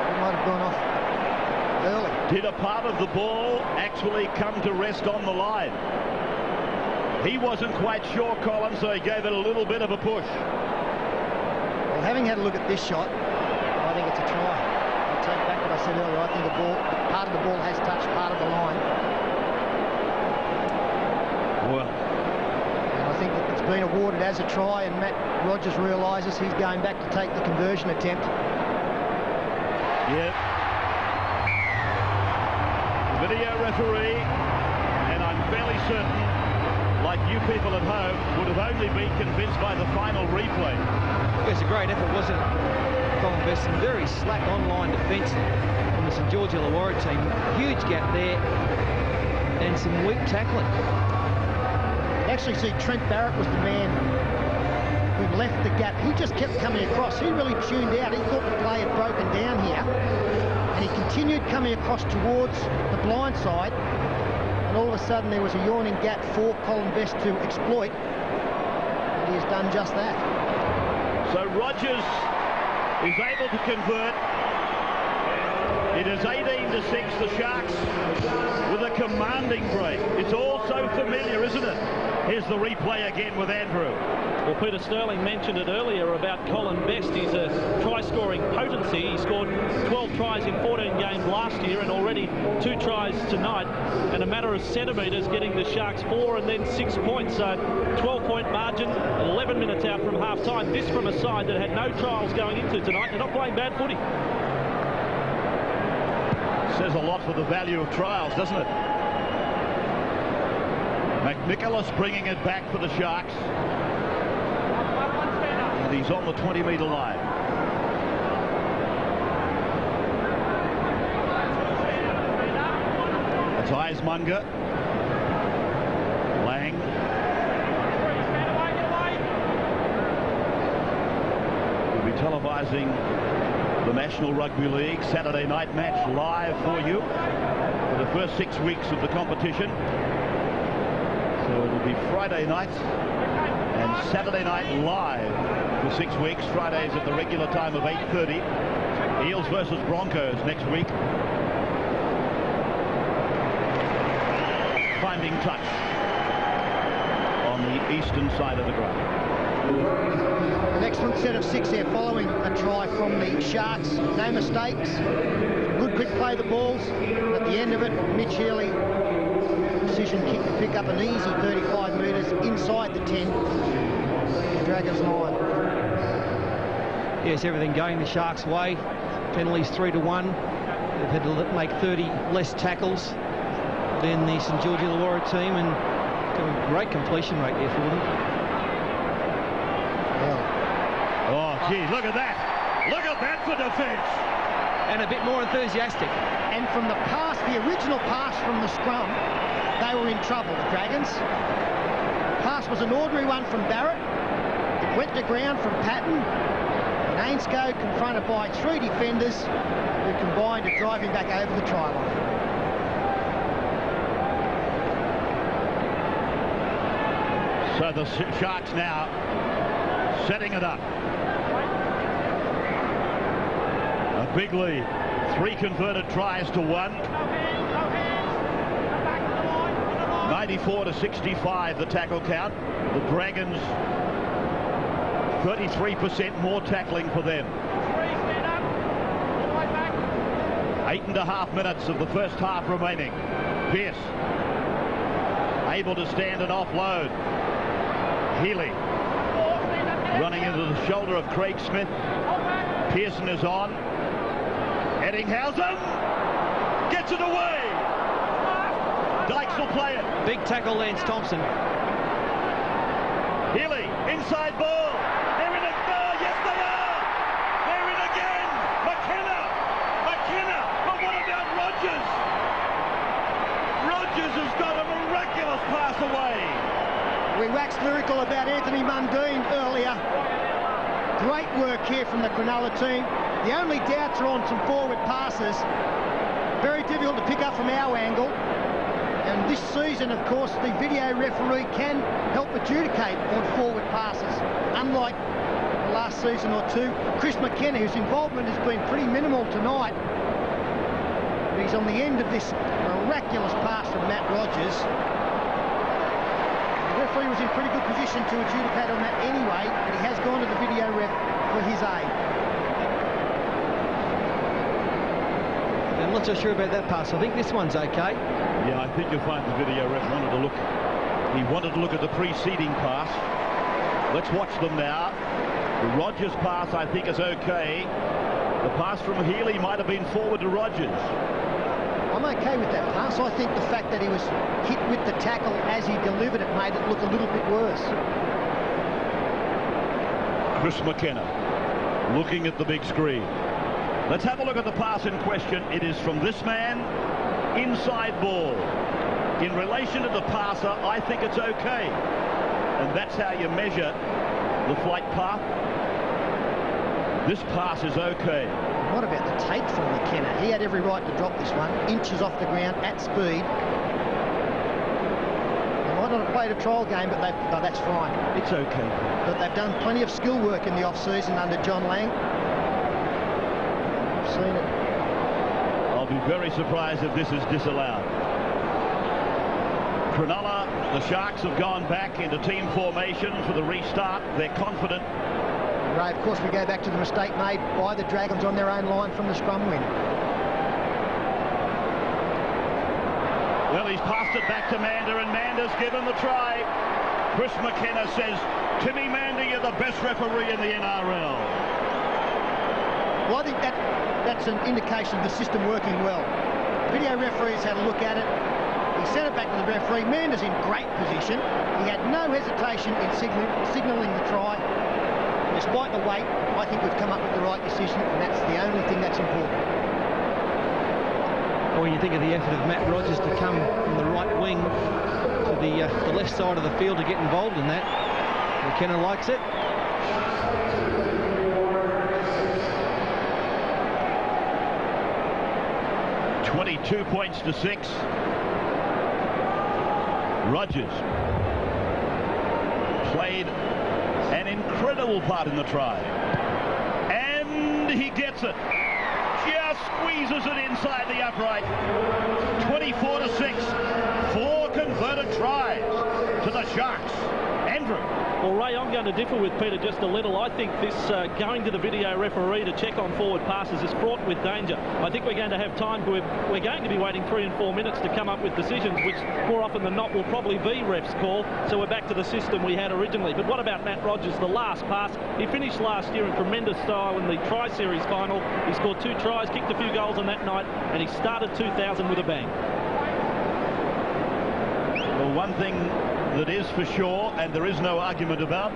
It might have gone off early. Did a part of the ball actually come to rest on the line? He wasn't quite sure, Colin, so he gave it a little bit of a push. Well, having had a look at this shot, I think it's a try. I'll take back what I said earlier. I think part of the ball has touched part of the line. Well, and I think that it's been awarded as a try, and Matt Rogers realises he's going back to take the conversion attempt. Yeah. The video referee, and I'm fairly certain, like you people at home, would have only been convinced by the final replay. It was a great effort, wasn't it? Colin Best, some very slack online defence from the St George Illawarra team. Huge gap there, and some weak tackling. Actually, see, Trent Barrett was the man who left the gap. He just kept coming across. He really tuned out. He thought the play had broken down here, and he continued coming across towards the blind side. And all of a sudden, there was a yawning gap for Colin Best to exploit, and he has done just that. So Rogers is able to convert. It is 18-6, the Sharks with a commanding break. It's all so familiar, isn't it? Here's the replay again with Andrew. Well, Peter Sterling mentioned it earlier about Colin Best. He's a try-scoring potency. He scored 12 tries in 14 games last year and already 2 tries tonight. And a matter of centimetres getting the Sharks 4 and then 6 points. So 12-point margin, 11 minutes out from half-time. This from a side that had no trials going into tonight. They're not playing bad footy. Says a lot for the value of trials, doesn't it? McNicholas bringing it back for the Sharks. And he's on the 20-metre line. That's Eismunger. Lang. We'll be televising the National Rugby League Saturday night match live for you for the first 6 weeks of the competition. So it'll be Friday night and Saturday night live for 6 weeks. Fridays at the regular time of 8:30. Eels versus Broncos next week. Finding touch on the eastern side of the ground. An excellent set of 6 there following a try from the Sharks. No mistakes. Good quick play the balls. At the end of it, Mitch Healy, precision kick to pick up an easy 35 metres inside the 10. The Dragons line. Yes, everything going the Sharks' way. Penalties 3-1. They've had to make 30 less tackles than the St George Illawarra team, and got a great completion rate there for them. Oh, gee, look at that. Look at that for defence. And a bit more enthusiastic. And from the pass, the original pass from the scrum, they were in trouble, the Dragons. The pass was an ordinary one from Barrett. It went to ground from Patton. And Ainscough confronted by 3 defenders who combined to drive him back over the try line. So the Sharks now setting it up. A big lead. 3 converted tries to 1. 94-65 the tackle count. The Dragons 33% more tackling for them. 8.5 minutes of the first half remaining. Pearce able to stand and offload. Healy running into the shoulder of Craig Smith. Pearson is on. Eddinghausen gets it away. Dykes will play it. Big tackle, Lance Thompson. Healy, inside ball. They're in it. Oh, yes, they are. They're in again. McKenna. But what about Rogers? Rogers has got a miraculous pass away. We waxed lyrical about Anthony Mundine earlier. Great work here from the Cronulla team. The only doubts are on some forward passes. Very difficult to pick up from our angle. And this season, of course, the video referee can help adjudicate on forward passes, unlike the last season or two. Chris McKenna, whose involvement has been pretty minimal tonight, but he's on the end of this miraculous pass from Matt Rogers. The referee was in pretty good position to adjudicate on that anyway, but he has gone to the video ref for his aid. I'm not so sure about that pass. I think this one's okay. Yeah, I think you'll find the video ref wanted to look. He wanted to look at the preceding pass. Let's watch them now. The Rogers pass, I think, is okay. The pass from Healy might have been forward to Rogers. I'm okay with that pass. I think the fact that he was hit with the tackle as he delivered it made it look a little bit worse. Chris McKenna looking at the big screen. Let's have a look at the pass in question. It is from this man, inside ball. In relation to the passer, I think it's okay. And that's how you measure the flight path. This pass is okay. What about the take from McKenna? He had every right to drop this one, inches off the ground at speed. They might not have played a trial game, but that's fine. It's okay. But they've done plenty of skill work in the off-season under John Lang. I've seen it. I'll be very surprised if this is disallowed. Cronulla, the Sharks have gone back into team formation for the restart. They're confident. Ray, of course, we go back to the mistake made by the Dragons on their own line from the scrum win. Well, he's passed it back to Mander, and Mander's given the try. Chris McKenna says, Timmy Mander, you're the best referee in the NRL. Well, I think that's an indication of the system working well. Video referees had a look at it. He sent it back to the referee. Mander's in great position. He had no hesitation in signalling the try. Despite the weight, I think we've come up with the right decision, and that's the only thing that's important. Or you think of the effort of Matt Rogers to come from the right wing to the left side of the field to get involved in that. McKenna likes it. $22 points to 6. Rogers played an incredible part in the try, and he gets it. Just squeezes it inside the upright. 24 to 6. 4 converted tries to the Sharks. Andrew. Well, Ray, I'm going to differ with Peter just a little. I think this going to the video referee to check on forward passes is fraught with danger. I think we're going to have time. We're going to be waiting 3 and 4 minutes to come up with decisions, which more often than not will probably be ref's call. So we're back to the system we had originally. But what about Matt Rogers, the last pass? He finished last year in tremendous style in the Tri-Series final. He scored 2 tries, kicked a few goals on that night, and he started 2000 with a bang. Well, one thing that is for sure, and there is no argument about,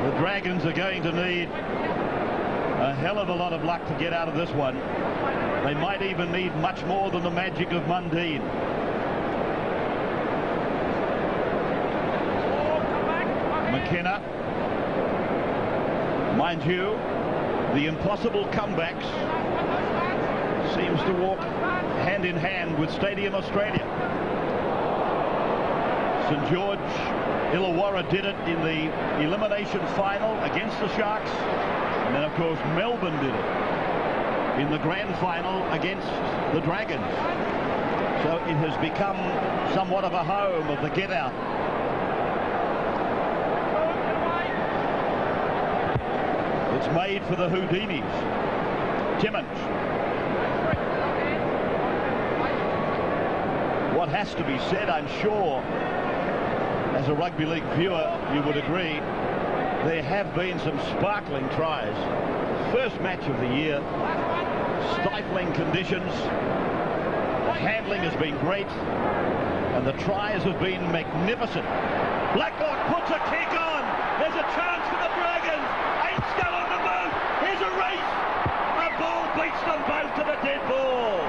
the Dragons are going to need a hell of a lot of luck to get out of this one. They might even need much more than the magic of Mundine. McKenna, mind you, the impossible comebacks seems to walk hand in hand with Stadium Australia. St George Illawarra did it in the elimination final against the Sharks, and then of course Melbourne did it in the grand final against the Dragons. So it has become somewhat of a home of the get out. It's made for the Houdinis. Timmins. What has to be said, I'm sure, as a rugby league viewer, you would agree, there have been some sparkling tries. First match of the year, stifling conditions. The handling has been great, and the tries have been magnificent. Blacklock puts a kick on. There's a chance for the Dragons. Ain't still on the move. Here's a race. A ball beats them both to the dead ball.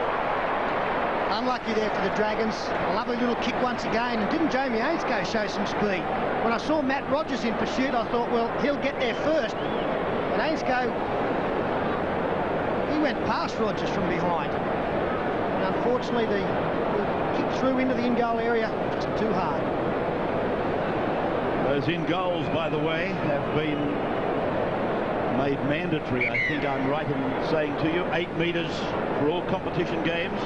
Unlucky there for the Dragons. A lovely little kick once again. And didn't Jamie Ainscough show some speed? When I saw Matt Rogers in pursuit, I thought, well, he'll get there first. But Ainscough, he went past Rogers from behind. And unfortunately, the kick through into the in-goal area just too hard. Those in-goals, by the way, have been made mandatory. I think I'm right in saying to you, 8 metres for all competition games.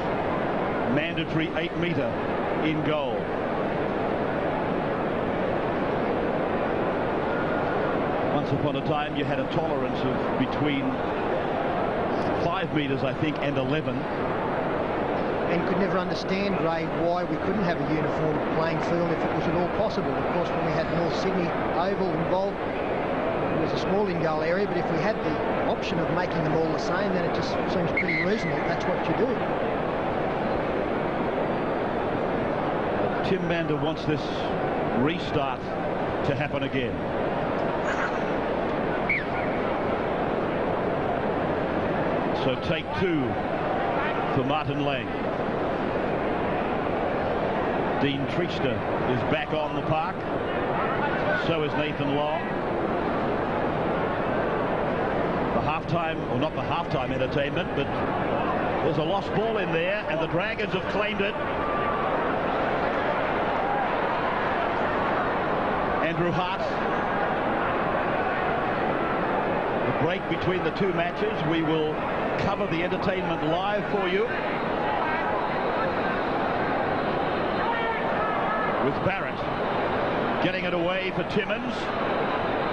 Mandatory 8-metre in goal. Once upon a time you had a tolerance of between 5 metres, I think, and 11. And could never understand, Ray, why we couldn't have a uniform playing field if it was at all possible. Of course, when we had North Sydney Oval involved, it was a small in-goal area, but if we had the option of making them all the same, then it just seems pretty reasonable. That's what you do. Tim Mander wants this restart to happen again. So take 2 for Martin Lang. Dean Treaster is back on the park. So is Nathan Long. The halftime, or not the halftime entertainment, but there's a lost ball in there, and the Dragons have claimed it. Andrew Hart. The break between the 2 matches. We will cover the entertainment live for you. With Barrett getting it away for Timmins.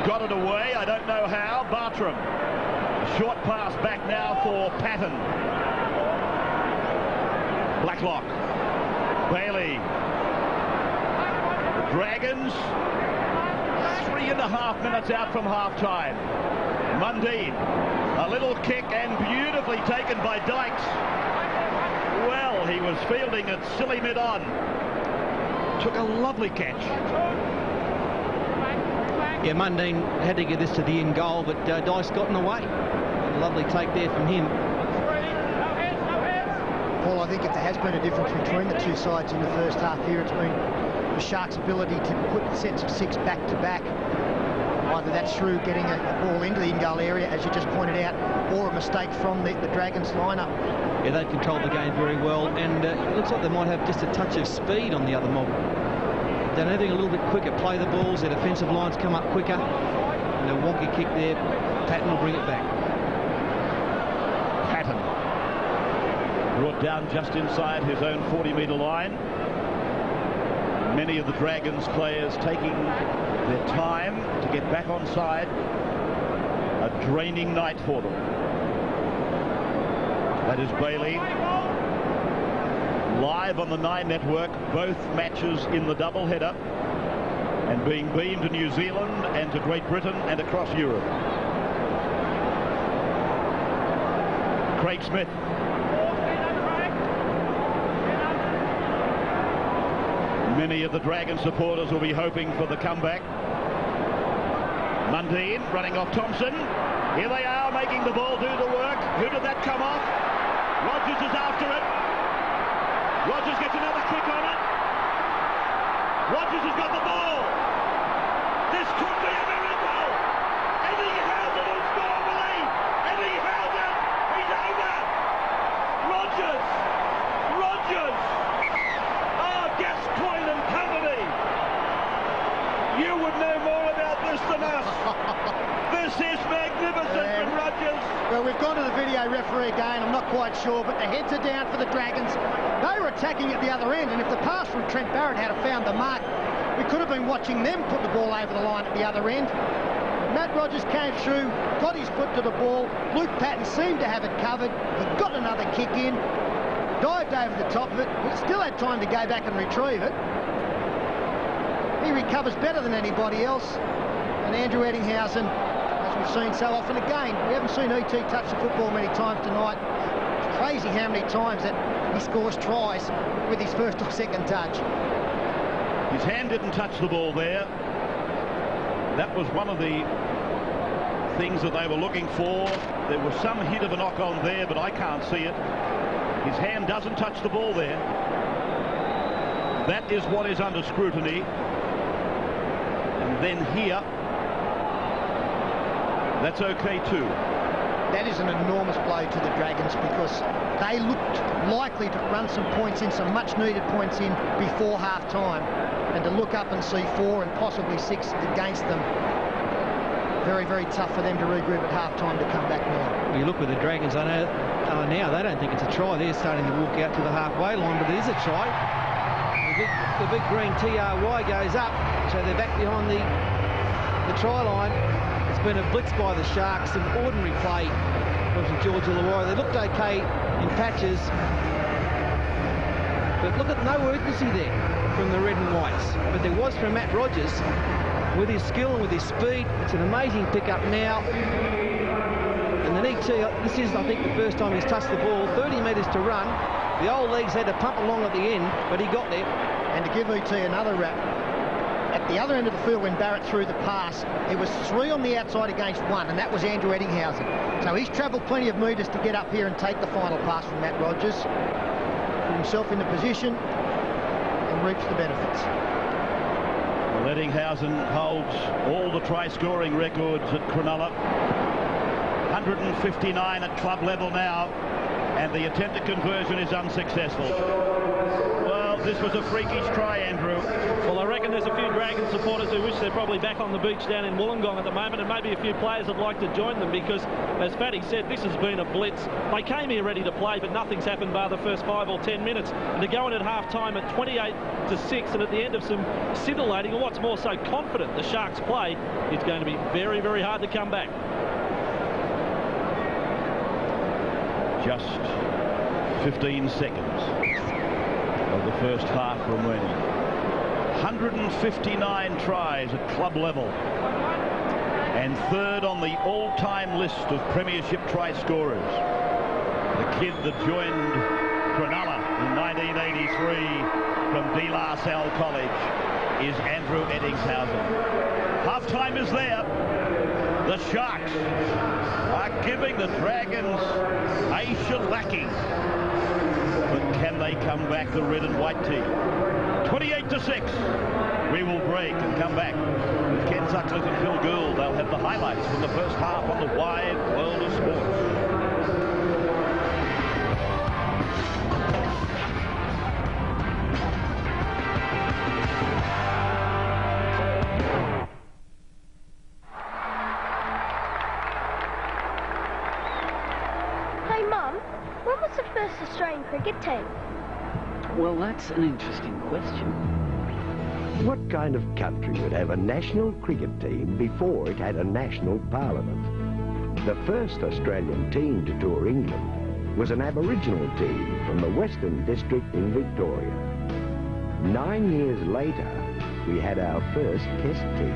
Got it away, I don't know how. Bartram. A short pass back now for Patton. Blacklock. Bailey. The Dragons 3.5 minutes out from half-time. Mundine, a little kick and beautifully taken by Dykes. Well, he was fielding it silly mid-on. Took a lovely catch. Yeah, Mundine had to get this to the in-goal, but Dykes got in the way. A lovely take there from him. Paul, I think if there has been a difference between the 2 sides in the first half here, it's been the Sharks' ability to put sets of 6 back-to-back. Either that's through getting a ball into the in-goal area, as you just pointed out, or a mistake from the Dragons lineup. Yeah, they controlled the game very well, and it looks like they might have just a touch of speed on the other mob. Done everything a little bit quicker, play the balls, their defensive lines come up quicker, and a wonky kick there, Patton will bring it back. Patton brought down just inside his own 40-metre line. Many of the Dragons players taking their time to get back on side. A draining night for them. That is Bailey. Live on the 9 network, both matches in the doubleheader, and being beamed to New Zealand and to Great Britain and across Europe. Craig Smith. Many of the Dragon supporters will be hoping for the comeback. Mundine running off Thompson. Here they are, making the ball do the work. Who did that come off? Rogers is after it. Rogers gets another kick on it. Rogers has got the ball. This could be a miracle. And he held it in normally. And he held it. He's over. Rogers. Rogers. Oh, Gascoigne and company. You would know more about this than us. This is magnificent from Rogers. Well, we've gone to the video referee again. I'm not quite sure, but the heads are down for the Dragons. They were attacking at the other end, and if the pass from Trent Barrett had found the mark, we could have been watching them put the ball over the line at the other end. Matt Rogers came through, got his foot to the ball. Luke Patton seemed to have it covered. He got another kick in, dived over the top of it, but still had time to go back and retrieve it. He recovers better than anybody else. And Andrew Eddinghausen, as we've seen so often again, we haven't seen E.T. touch the football many times tonight. crazy how many times that he scores tries with his first or second touch. His hand didn't touch the ball there. That was one of the things that they were looking for. There was some hint of a knock-on there, but I can't see it. His hand doesn't touch the ball there. That is what is under scrutiny. And then here, that's okay too. That is an enormous blow to the Dragons, because they looked likely to run some points in, some much-needed points in before half-time, and to look up and see 4 and possibly 6 against them. Very, very tough for them to regroup at half-time to come back now. Well, you look with the Dragons, I know now they don't think it's a try. They're starting to walk out to the halfway line, but it is a try. The big green TRY goes up, so they're back behind the try line. It's been a blitz by the Sharks, some ordinary play from George Illawarra. They looked okay in patches, but look at no urgency there from the red and whites. But there was from Matt Rogers. With his skill and with his speed, it's an amazing pickup now. And the ET, this is, I think, the first time he's touched the ball. 30 metres to run. The old legs had to pump along at the end, but he got there. And to give ET another rap, at the other end of the field when Barrett threw the pass, it was 3 on the outside against 1, and that was Andrew Eddinghausen. So he's travelled plenty of metres to get up here and take the final pass from Matt Rogers. Put himself in the position and reaps the benefits. Well, Eddinghausen holds all the try-scoring records at Cronulla. 159 at club level now, and the attempted conversion is unsuccessful. Well, this was a freakish try, Andrew. Well, I reckon there's a few Dragon supporters who wish they're probably back on the beach down in Wollongong at the moment, and maybe a few players would like to join them, because, as Fatty said, this has been a blitz. They came here ready to play, but nothing's happened bar the first 5 or 10 minutes. And to go in at half-time at 28-6, and at the end of some scintillating, or what's more so confident the Sharks play, it's going to be very, very hard to come back. Just 15 seconds of the first half remaining. 159 tries at club level, and 3rd on the all-time list of premiership try scorers. The kid that joined Cronulla in 1983 from De La Salle College is Andrew Eddinghausen. Half-time is there. The Sharks are giving the Dragons a shellacking. But can they come back, the red and white team? 28-6. We will break and come back with Ken Sutcliffe and Phil Gould. They'll have the highlights from the first half on the wide world of sports. Australian cricket team? Well, that's an interesting question. What kind of country would have a national cricket team before it had a national parliament? The first Australian team to tour England was an Aboriginal team from the Western District in Victoria. 9 years later, we had our first Test team.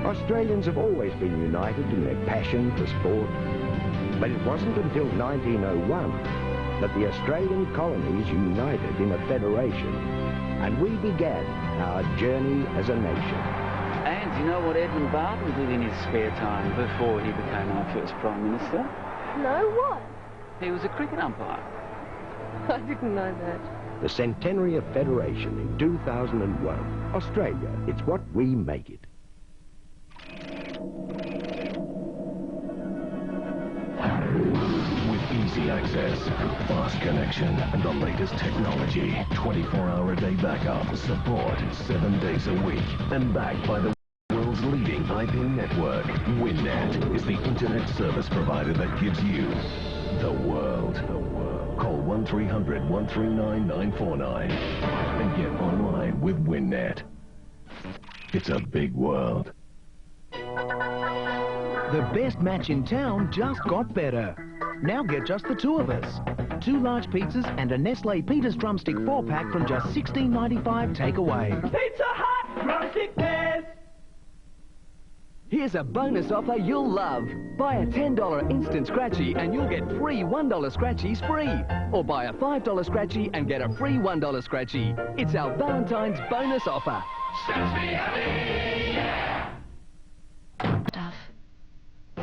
Australians have always been united in their passion for sport, but it wasn't until 1901 that the Australian colonies united in a federation, and we began our journey as a nation. And you know what Edmund Barton did in his spare time before he became our first Prime Minister? No, what? He was a cricket umpire. I didn't know that. The centenary of federation in 2001. Australia, it's what we make it. Easy access, fast connection, and the latest technology. 24-hour-a-day backup, support 7 days a week, and backed by the world's leading IP network. WinNet is the internet service provider that gives you the world. Call 1-300-139-949 and get online with WinNet. It's a big world. The best match in town just got better. Now get just the 2 of us. 2 large pizzas and a Nestle Peter's Drumstick 4-pack from just $16.95 takeaway. Pizza Hut! Drumstick bears! Here's a bonus offer you'll love. Buy a $10 instant scratchy and you'll get free $1 scratchies free. Or buy a $5 scratchy and get a free $1 scratchy. It's our Valentine's bonus offer.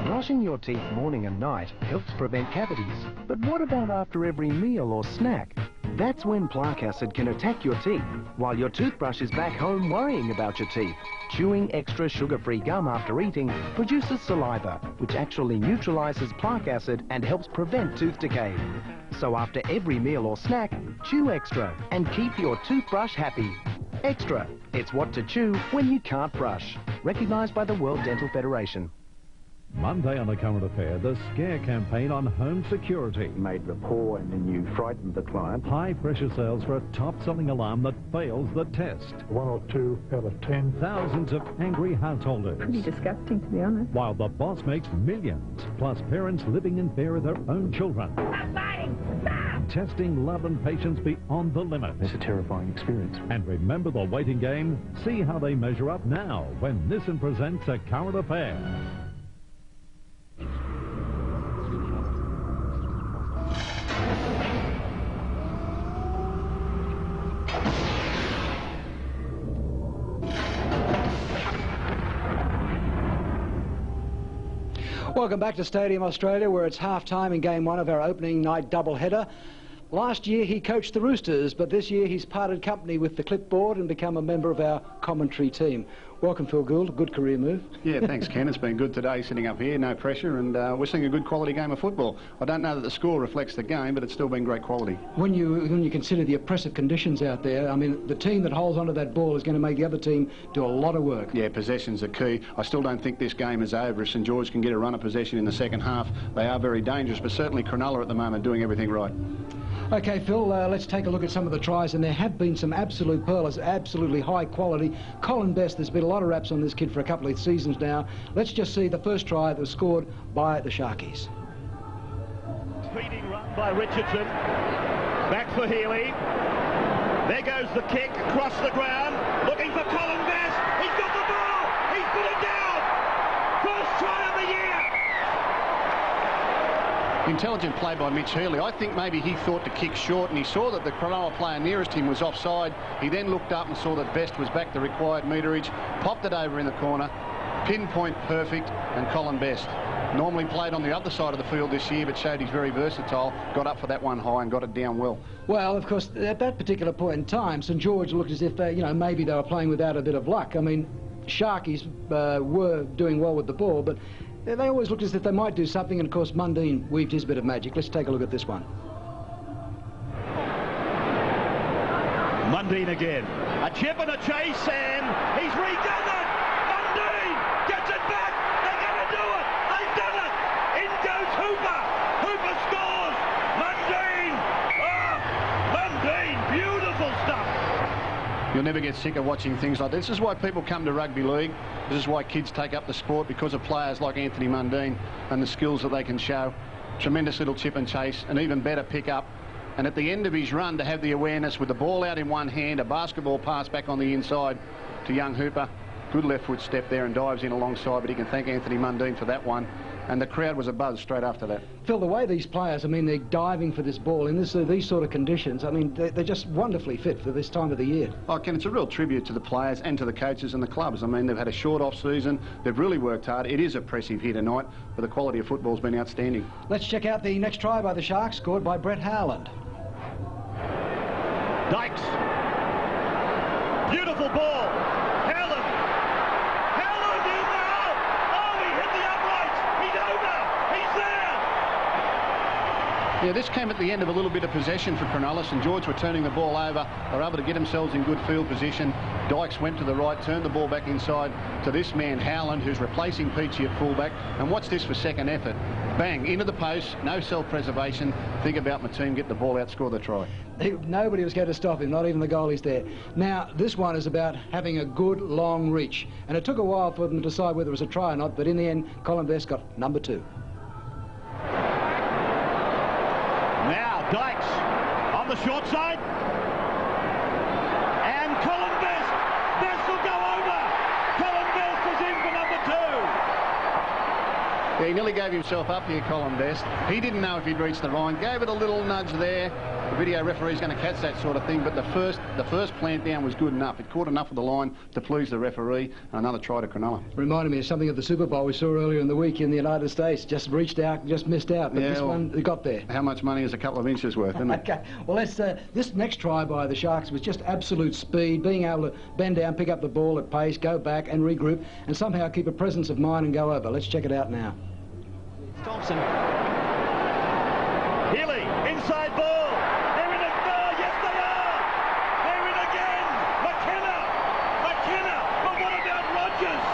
Brushing your teeth morning and night helps prevent cavities. But what about after every meal or snack? That's when plaque acid can attack your teeth, while your toothbrush is back home worrying about your teeth. Chewing extra sugar-free gum after eating produces saliva, which actually neutralizes plaque acid and helps prevent tooth decay. So after every meal or snack, chew extra and keep your toothbrush happy. Extra, it's what to chew when you can't brush. Recognised by the World Dental Federation. Monday on The Current Affair, the scare campaign on home security. Made rapport and then you frightened the client. High pressure sales for a top-selling alarm that fails the test. 1 or 2 out of 10. Thousands of angry householders. Pretty disgusting, to be honest. While the boss makes millions, plus parents living in fear of their own children. Stop fighting! Stop! Testing love and patience beyond the limit. It's a terrifying experience. And remember the waiting game? See how they measure up now when Nissan presents A Current Affair. Welcome back to Stadium Australia, where it's half-time in Game 1 of our opening night doubleheader. Last year he coached the Roosters, but this year he's parted company with the clipboard and become a member of our commentary team. Welcome, Phil Gould. Good career move. Yeah, thanks, Ken. It's been good today sitting up here, no pressure, and we're seeing a good quality game of football. I don't know that the score reflects the game, but it's still been great quality. When you consider the oppressive conditions out there, I mean, the team that holds onto that ball is going to make the other team do a lot of work. Yeah, possession's the key. I still don't think this game is over. If St George can get a run of possession in the second half, they are very dangerous, but certainly Cronulla at the moment doing everything right. OK, Phil, let's take a look at some of the tries, and there have been some absolute pearlers, absolutely high quality. Colin Best, there's been a lot of raps on this kid for a couple of seasons now. Let's just see the first try that was scored by the Sharkies. Speeding run by Richardson. Back for Healy. There goes the kick across the ground. Looking for Colin Best. He's got the ball. He's put it down. First try of the year. Intelligent play by Mitch Healy. I think maybe he thought to kick short and he saw that the Cronulla player nearest him was offside. He then looked up and saw that Best was back the required meterage, popped it over in the corner, pinpoint perfect, and Colin Best. Normally played on the other side of the field this year, but showed he's very versatile, got up for that one high and got it down well. Well, of course, at that particular point in time, St George looked as if they, maybe they were playing without a bit of luck. I mean, Sharkies were doing well with the ball, but they always looked as if they might do something, and of course Mundine weaved his bit of magic. Let's take a look at this one. Mundine again. A chip and a chase, and he's redone it! Mundine gets it back! They're going to do it! They've done it! In goes Hooper! Hooper scores! Mundine! Oh, Mundine! Beautiful stuff! You'll never get sick of watching things like this. This is why people come to rugby league. This is why kids take up the sport, because of players like Anthony Mundine and the skills that they can show. Tremendous little chip and chase, an even better pick up. And at the end of his run, to have the awareness with the ball out in one hand, a basketball pass back on the inside to young Hooper. Good left foot step there and dives in alongside, but he can thank Anthony Mundine for that one. And the crowd was abuzz straight after that. Phil, the way these players, I mean, they're diving for this ball in these sort of conditions, I mean, they're just wonderfully fit for this time of the year. Oh, Ken, it's a real tribute to the players and to the coaches and the clubs. I mean, they've had a short off-season. They've really worked hard. It is oppressive here tonight, but the quality of football's been outstanding. Let's check out the next try by the Sharks, scored by Brett Howland. Dykes. Beautiful ball. Howland. Howland is out. Oh, he hit the uprights. He's over. He's there. Yeah, this came at the end of a little bit of possession for Cronulla. St George were turning the ball over. They were able to get themselves in good field position. Dykes went to the right, turned the ball back inside to this man, Howland, who's replacing Peachy at fullback. And watch this for second effort. Bang, into the post, no self-preservation. Think about my team, get the ball out, score the try. Nobody was going to stop him, not even the goalies there. Now, this one is about having a good, long reach. And it took a while for them to decide whether it was a try or not, but in the end, Colin Best got number 2. Now, Dykes on the short side. And Colin Best. Best will go over. Colin Best is in for number 2. Yeah, he nearly gave himself up here, Colin Best. He didn't know if he'd reached the line. Gave it a little nudge there. The video referee's going to catch that sort of thing, but the first plant down was good enough. It caught enough of the line to please the referee, and another try to Cronulla. Reminded me of something of the Super Bowl we saw earlier in the week in the United States. Just reached out, just missed out, but this one got there. How much money is a couple of inches worth, isn't it? Okay, well, this next try by the Sharks was just absolute speed, being able to bend down, pick up the ball at pace, go back and regroup, and somehow keep a presence of mind and go over. Let's check it out now. Thompson. Healy, inside ball. They're in it. Oh, yes, they are. They're in again. McKenna. But what about Rogers?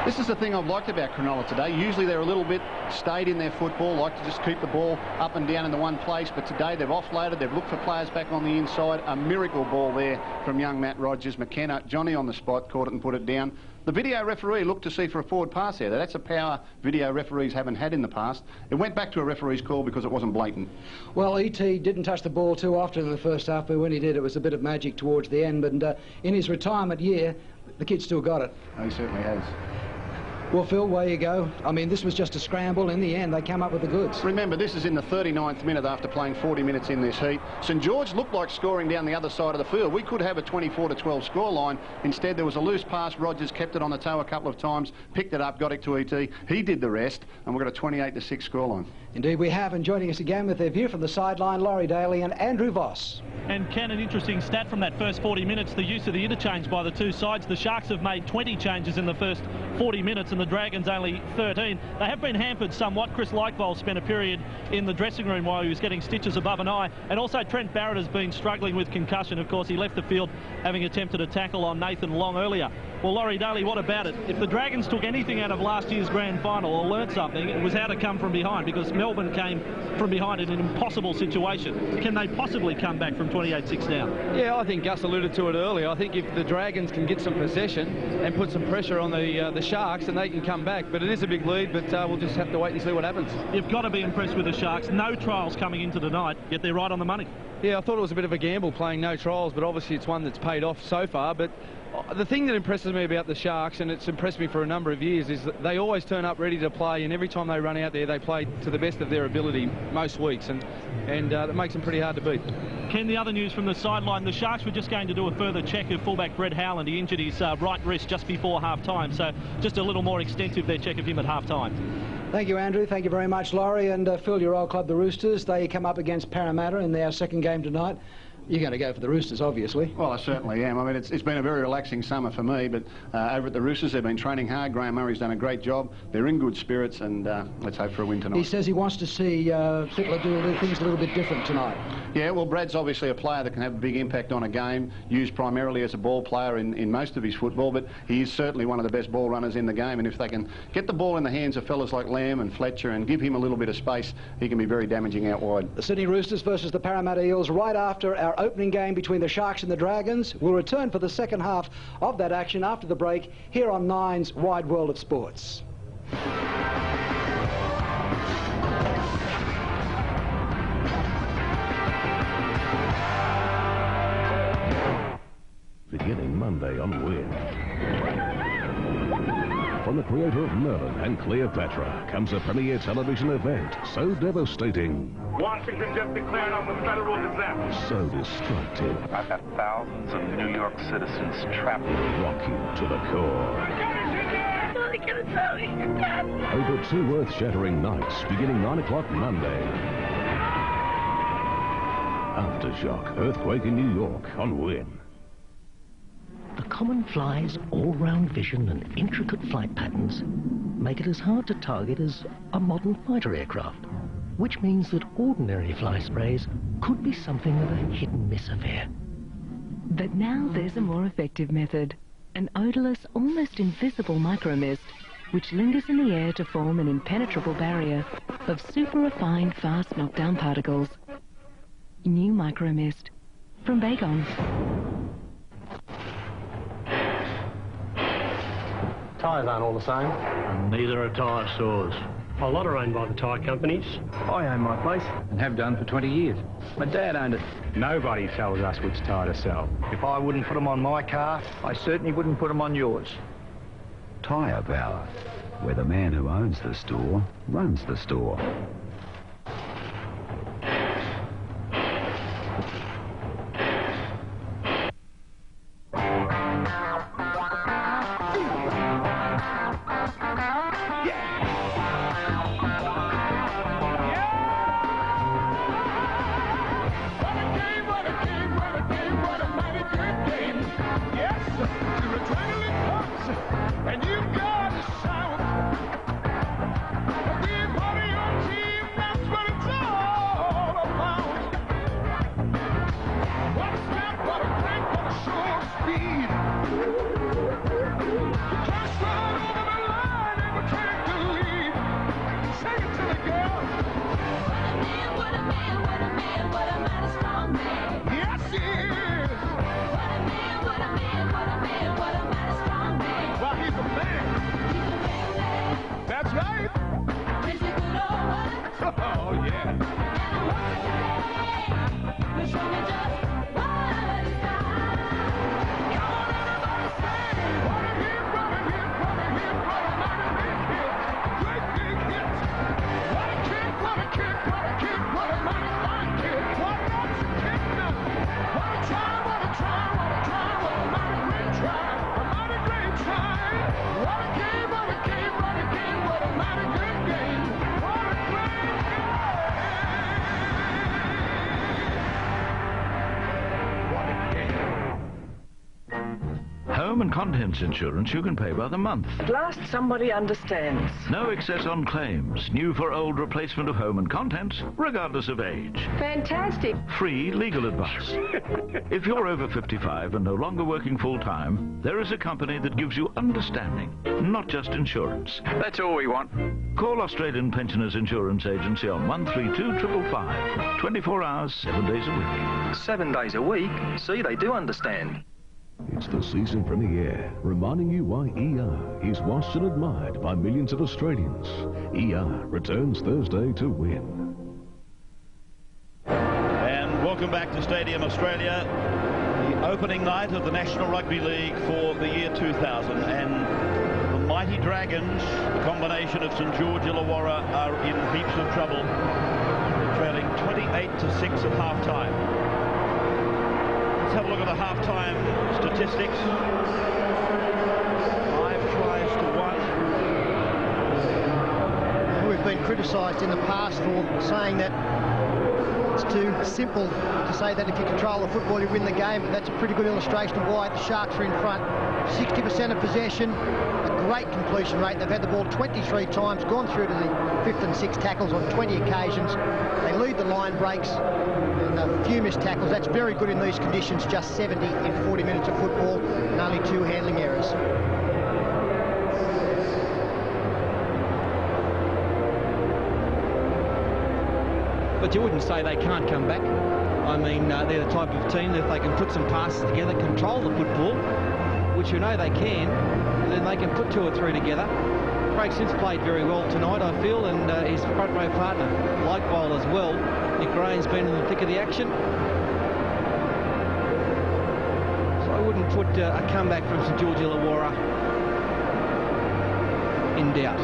This is the thing I've liked about Cronulla today. Usually they're a little bit stayed in their football, like to just keep the ball up and down in the one place, but today they've offloaded, they've looked for players back on the inside. A miracle ball there from young Matt Rogers. McKenna, Johnny on the spot, caught it and put it down. The video referee looked to see for a forward pass there. That's a power video referees haven't had in the past. It went back to a referee's call because it wasn't blatant. Well, E.T. didn't touch the ball too often in the first half, but when he did, it was a bit of magic towards the end. And in his retirement year, the kid still got it. Oh, he certainly has. Well, Phil, where you go? I mean, this was just a scramble. In the end, they came up with the goods. Remember, this is in the 39th minute after playing 40 minutes in this heat. St George looked like scoring down the other side of the field. We could have a 24-12 scoreline. Instead, there was a loose pass. Rogers kept it on the toe a couple of times, picked it up, got it to E.T. He did the rest, and we've got a 28-6 scoreline. Indeed, we have. And joining us again with their view from the sideline, Laurie Daly and Andrew Voss. And Ken, an interesting stat from that first 40 minutes, the use of the interchange by the two sides. The Sharks have made 20 changes in the first 40 minutes and the Dragons only 13. They have been hampered somewhat. Chris Leichvold spent a period in the dressing room while he was getting stitches above an eye. And also Trent Barrett has been struggling with concussion. Of course, he left the field having attempted a tackle on Nathan Long earlier. Well, Laurie Daly, what about it? If the Dragons took anything out of last year's grand final or learnt something, it was how to come from behind, because Melbourne came from behind in an impossible situation. Can they possibly come back from 28-6 down? Yeah, I think Gus alluded to it earlier. I think if the Dragons can get some possession and put some pressure on the Sharks, then they can come back. But it is a big lead, but we'll just have to wait and see what happens. You've got to be impressed with the Sharks. No trials coming into the night, yet they're right on the money. Yeah, I thought it was a bit of a gamble playing no trials, but obviously it's one that's paid off so far. But the thing that impresses me about the Sharks, and it's impressed me for a number of years, is that they always turn up ready to play, and every time they run out there, they play to the best of their ability most weeks, and that makes them pretty hard to beat. Ken, the other news from the sideline, the Sharks were just going to do a further check of fullback Brett Howland. He injured his right wrist just before half-time, so just a little more extensive their check of him at half-time. Thank you, Andrew. Thank you very much, Laurie. And Phil, your old club, the Roosters, they come up against Parramatta in their second game tonight. You're going to go for the Roosters, obviously. Well, I certainly am. I mean, it's been a very relaxing summer for me, but over at the Roosters, they've been training hard. Graham Murray's done a great job. They're in good spirits, and let's hope for a win tonight. He says he wants to see Fittler do things a little bit different tonight. Yeah, well, Brad's obviously a player that can have a big impact on a game, used primarily as a ball player in most of his football, but he is certainly one of the best ball runners in the game, and if they can get the ball in the hands of fellas like Lamb and Fletcher and give him a little bit of space, he can be very damaging out wide. The Sydney Roosters versus the Parramatta Eels right after our opening game between the Sharks and the Dragons. We'll return for the second half of that action after the break here on Nine's Wide World of Sports. Beginning Monday on Win. From the creator of Merlin and Cleopatra comes a premier television event so devastating, Washington just declared on the federal disaster. so destructive, I've got thousands of New York citizens trapped. rock you to the core. I gotta tell you. Over 2 earth-shattering nights beginning 9 o'clock Monday. Aftershock, Earthquake in New York on Win. The common fly's all-round vision and intricate flight patterns make it as hard to target as a modern fighter aircraft, which means that ordinary fly sprays could be something of a hit-and-miss affair. But now there's a more effective method, an odorless, almost invisible micromist, which lingers in the air to form an impenetrable barrier of super-refined, fast knockdown particles. New Micromist from Baygon. Tyres aren't all the same. And neither are tyre stores. A lot are owned by the tyre companies. I own my place and have done for 20 years. My dad owned it. Nobody tells us which tyre to sell. If I wouldn't put them on my car, I certainly wouldn't put them on yours. Tyre Power. where the man who owns the store runs the store. Home and contents insurance you can pay by the month. At last somebody understands. No excess on claims. New for old replacement of home and contents, regardless of age. Fantastic. Free legal advice. If you're over 55 and no longer working full-time, there is a company that gives you understanding, not just insurance. That's all we want. Call Australian Pensioners Insurance Agency on 132 555. 24 hours, 7 days a week. 7 days a week? See, they do understand. It's the season premiere, reminding you why ER is watched and admired by millions of Australians. ER returns Thursday to win. And welcome back to Stadium Australia, the opening night of the National Rugby League for the year 2000. And the mighty Dragons, a combination of St George Illawarra, are in heaps of trouble. They're trailing 28-6 at half-time. Let's have a look at the half-time statistics. 5 tries to 1. We've been criticised in the past for saying that it's too simple to say that if you control the football you win the game, but that's a pretty good illustration of why the Sharks are in front. 60% of possession, a great completion rate. They've had the ball 23 times, gone through to the 5th and 6th tackles on 20 occasions. They lead the line breaks and a few missed tackles. That's very good in these conditions, just 70 in 40 minutes of football and only 2 handling errors. But you wouldn't say they can't come back. I mean, they're the type of team that if they can put some passes together, control the football, which you know they can, then they can put 2 or 3 together. Craig Smith's played very well tonight, I feel, and his front row partner, Lightbowl as well. Nick Gray's been in the thick of the action. So I wouldn't put a comeback from St George Illawarra in doubt.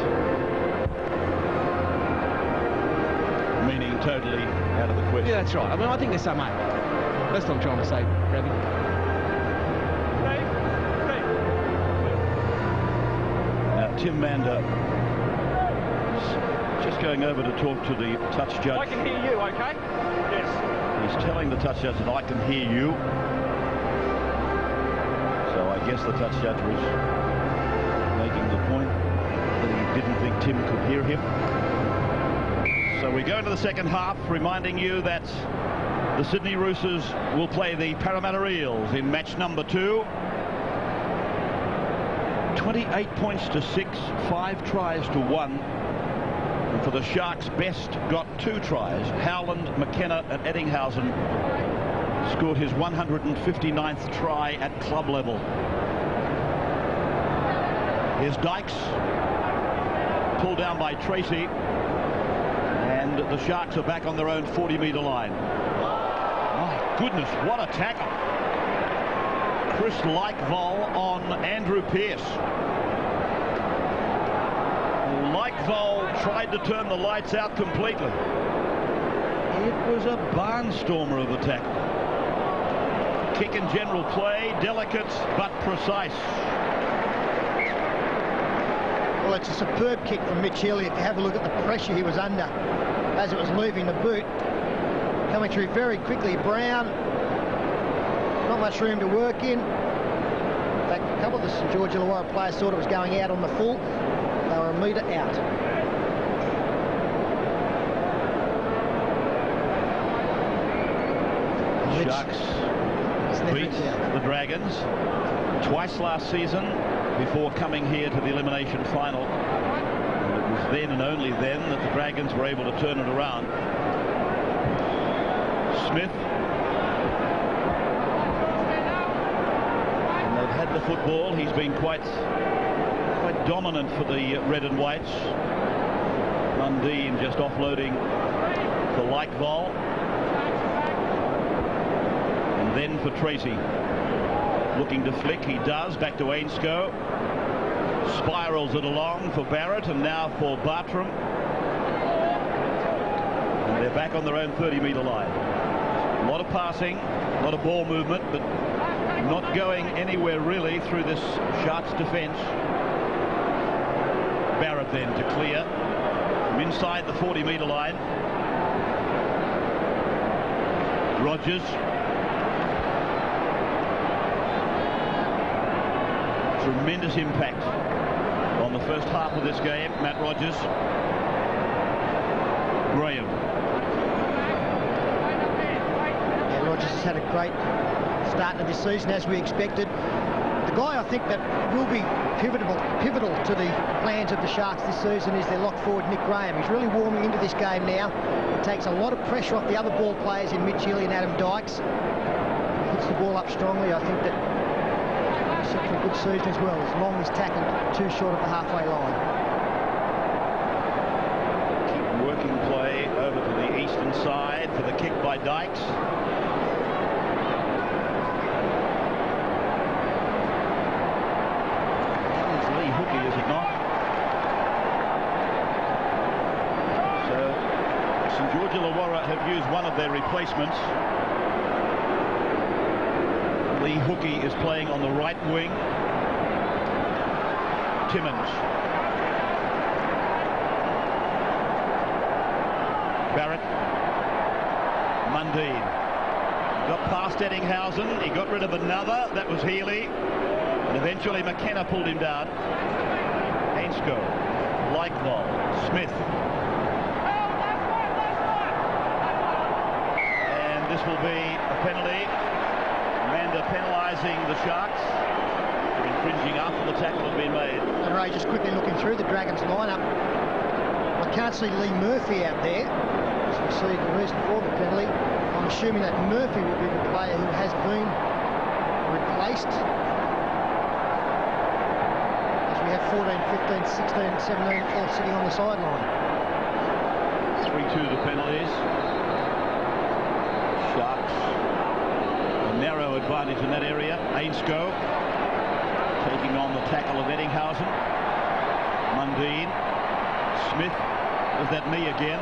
Meaning totally out of the question. Yeah, that's right. I mean, I think there's some 8. That's what I'm trying to say, Ravi. Tim Mander just going over to talk to the touch judge. I can hear you, okay? Yes. He's telling the touch judge that I can hear you. So I guess the touch judge was making the point that he didn't think Tim could hear him. So we go into the second half, reminding you that the Sydney Roosters will play the Parramatta Eels in match number 2. 28 points to 6, 5 tries to 1. And for the Sharks, Best got 2 tries. Howland, McKenna and Eddinghausen scored his 159th try at club level. Here's Dykes, pulled down by Tracy, and the Sharks are back on their own 40-metre line. My goodness, what a tackle. Chris Likevol on Andrew Pearce. like Vol tried to turn the lights out completely. It was a barnstormer of a tackle. Kick and general play, delicate but precise. Well, it's a superb kick from Mitch Elliott. If you have a look at the pressure he was under as it was leaving the boot. Coming through very quickly. Brown, not much room to work in. In fact, a couple of the St George Illawarra players thought it was going out on the full. They were a metre out. Sharks beat the Dragons twice last season before coming here to the elimination final. And it was then and only then that the Dragons were able to turn it around. Smith. And they've had the football. He's been quite dominant for the red and whites. Mundine just offloading for Likevol. And then for Tracy. Looking to flick. He does. Back to Ainscough. Spirals it along for Barrett and now for Bartram. And they're back on their own 30-metre line. A lot of passing, a lot of ball movement, but not going anywhere really through this Sharks defence. Barrett then to clear from inside the 40-metre line. Rogers. Tremendous impact on the first half of this game, Matt Rogers. Graham. Yeah, Rogers has had a great start to this season, as we expected. The guy I think that will be pivotal to the plans of the Sharks this season is their lock forward, Nick Graham. He's really warming into this game now. It takes a lot of pressure off the other ball players in Mitch Healy and Adam Dykes. Hits the ball up strongly. I think that set for a good season as well, as long as tackled too short of the halfway line. Keep working play over to the eastern side for the kick by Dykes. That is Lee Hookie, is it not? So St George Illawarra have used one of their replacements. Lee Hookie is playing on the right wing. Timmins. Barrett. Mundine. Got past Eddinghausen. He got rid of another. That was Healy. And eventually McKenna pulled him down. Ainscough. Likevol. Smith. And this will be a penalty. Amanda penalising the Sharks, infringing after the tackle had been made. And Ray, just quickly looking through the Dragons lineup, I can't see Lee Murphy out there. As we see the reason for the penalty, I'm assuming that Murphy will be the player who has been replaced. As we have 14, 15, 16, 17 all sitting on the sideline. 3-2 the penalties. Sharks. Narrow advantage in that area. Ainscough taking on the tackle of Eddinghausen. Mundine. Smith. Is that me again?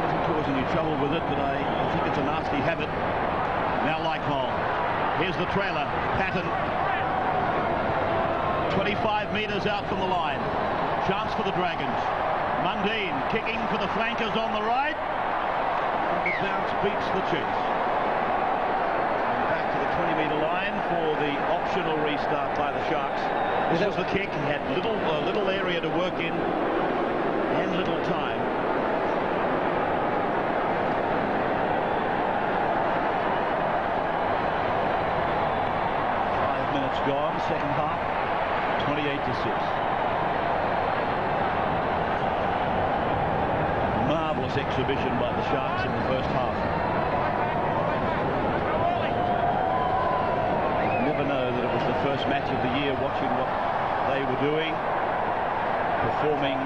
Wasn't causing you trouble with it, but I think it's a nasty habit. Now Likevol. Here's the trailer. Patton. 25 metres out from the line. Chance for the Dragons. Mundine kicking for the flankers on the right. The bounce beats the chase. And back to the 20-metre line for the optional restart by the Sharks. This was the kick. He had little area to work in and little time. Gone, second half, 28-6. Marvellous exhibition by the Sharks in the first half. You never know that it was the first match of the year, watching what they were doing, performing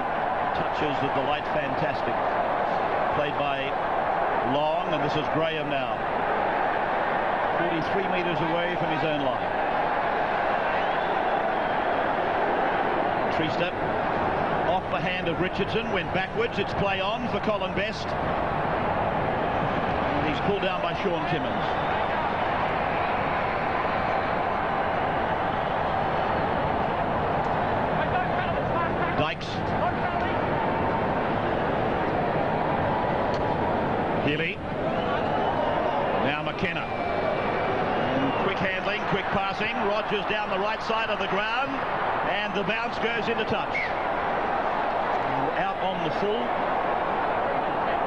touches that delight fantastic. Played by Long, and this is Graham now. 43 metres away from his own line. Trista. Off the hand of Richardson, went backwards. It's play on for Colin Best. And he's pulled down by Sean Timmins. Dykes. Healy. Now McKenna. And quick handling, quick passing. Rogers down the right side of the ground. And the bounce goes into touch. And out on the full.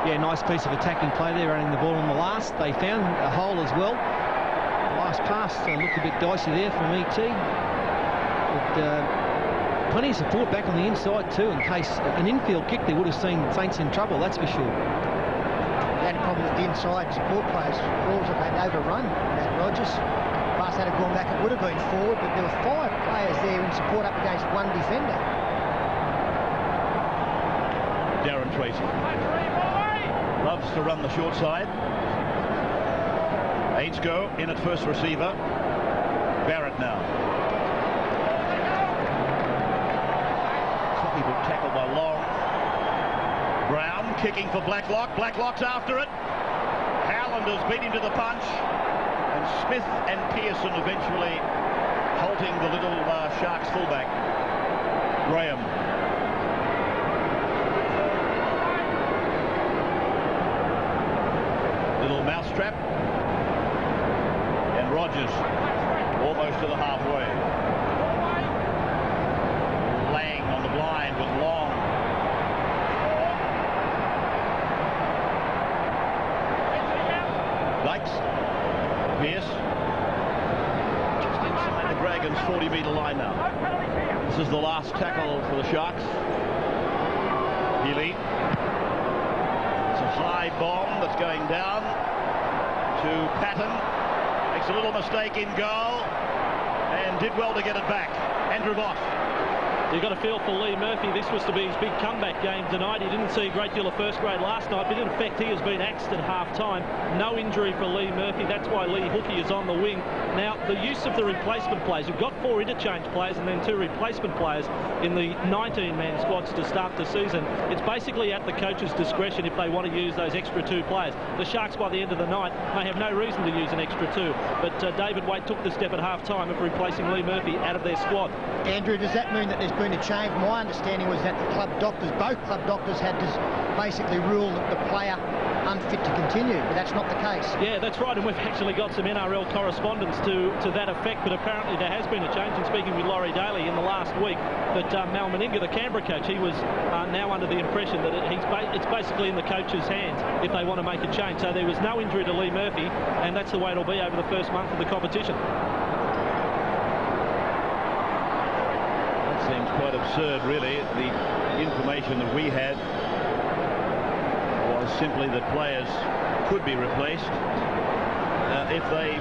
Yeah, nice piece of attacking play there, running the ball on the last. They found a hole as well. The last pass looked a bit dicey there from ET. But plenty of support back on the inside too, in case an infield kick there would have seen Saints in trouble, that's for sure. The only problem with the inside support players, balls that they'd overrun Matt Rogers. Pass had gone back, it would have been forward, but there were 5 players there in support up against 1 defender. Darren Tracy loves to run the short side. Ainscough in at first receiver. Barrett now. People tackled by Long. Brown kicking for Blacklock. Blacklock's after it. Howlanders beat him to the punch. And Smith and Pearson eventually halting the little Sharks fullback. Graham. Little mousetrap. And Rogers almost to the halfway. Blind with Long. Dykes. Pierce. Just inside the Dragons' 40-metre line now. This is the last tackle for the Sharks. Healy. It's a high bomb that's going down to Patton. Makes a little mistake in goal and did well to get it back. Andrew Voss. You've got to feel for Lee Murphy. This was to be his big comeback game tonight. He didn't see a great deal of first grade last night, but in effect he has been axed at half-time. No injury for Lee Murphy. That's why Lee Hookey is on the wing. Now, the use of the replacement players. We've got 4 interchange players and then 2 replacement players in the 19-man squads to start the season. It's basically at the coach's discretion if they want to use those extra 2 players. The Sharks, by the end of the night, may have no reason to use an extra 2, but David Waite took the step at half-time of replacing Lee Murphy out of their squad. Andrew, does that mean that there's been a change? My understanding was that the club doctors, both club doctors, had to basically rule the player unfit to continue, but that's not the case. Yeah, that's right, and we've actually got some NRL correspondence to that effect, but apparently there has been a change. And speaking with Laurie Daly in the last week, that Mal Meninga, the Canberra coach, he was now under the impression that it's basically in the coach's hands if they want to make a change. So there was no injury to Lee Murphy, and that's the way it'll be over the first month of the competition. Seems quite absurd, really. The information that we had was simply that players could be replaced if they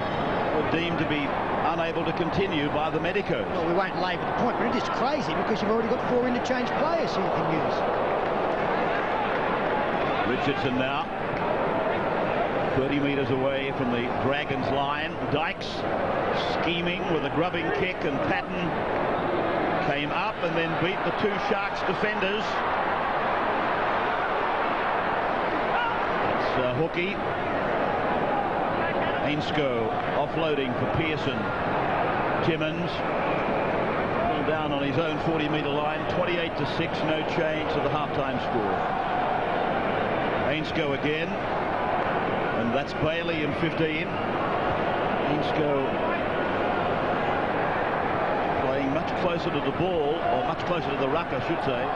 were deemed to be unable to continue by the medicos. Well, we won't labour the point, but it is crazy because you've already got 4 interchange players who you can use. Richardson now 30 metres away from the Dragons line. Dykes scheming with a grubbing kick, and Patton came up and then beat the 2 Sharks defenders. That's Hookey. Ainscough offloading for Pearson. Timmins pulled down on his own 40-metre line. 28-6, no change to the half-time score. Ainscough again, and that's Bailey in 15. Ainscough playing much closer to the ball, or much closer to the ruck, I should say.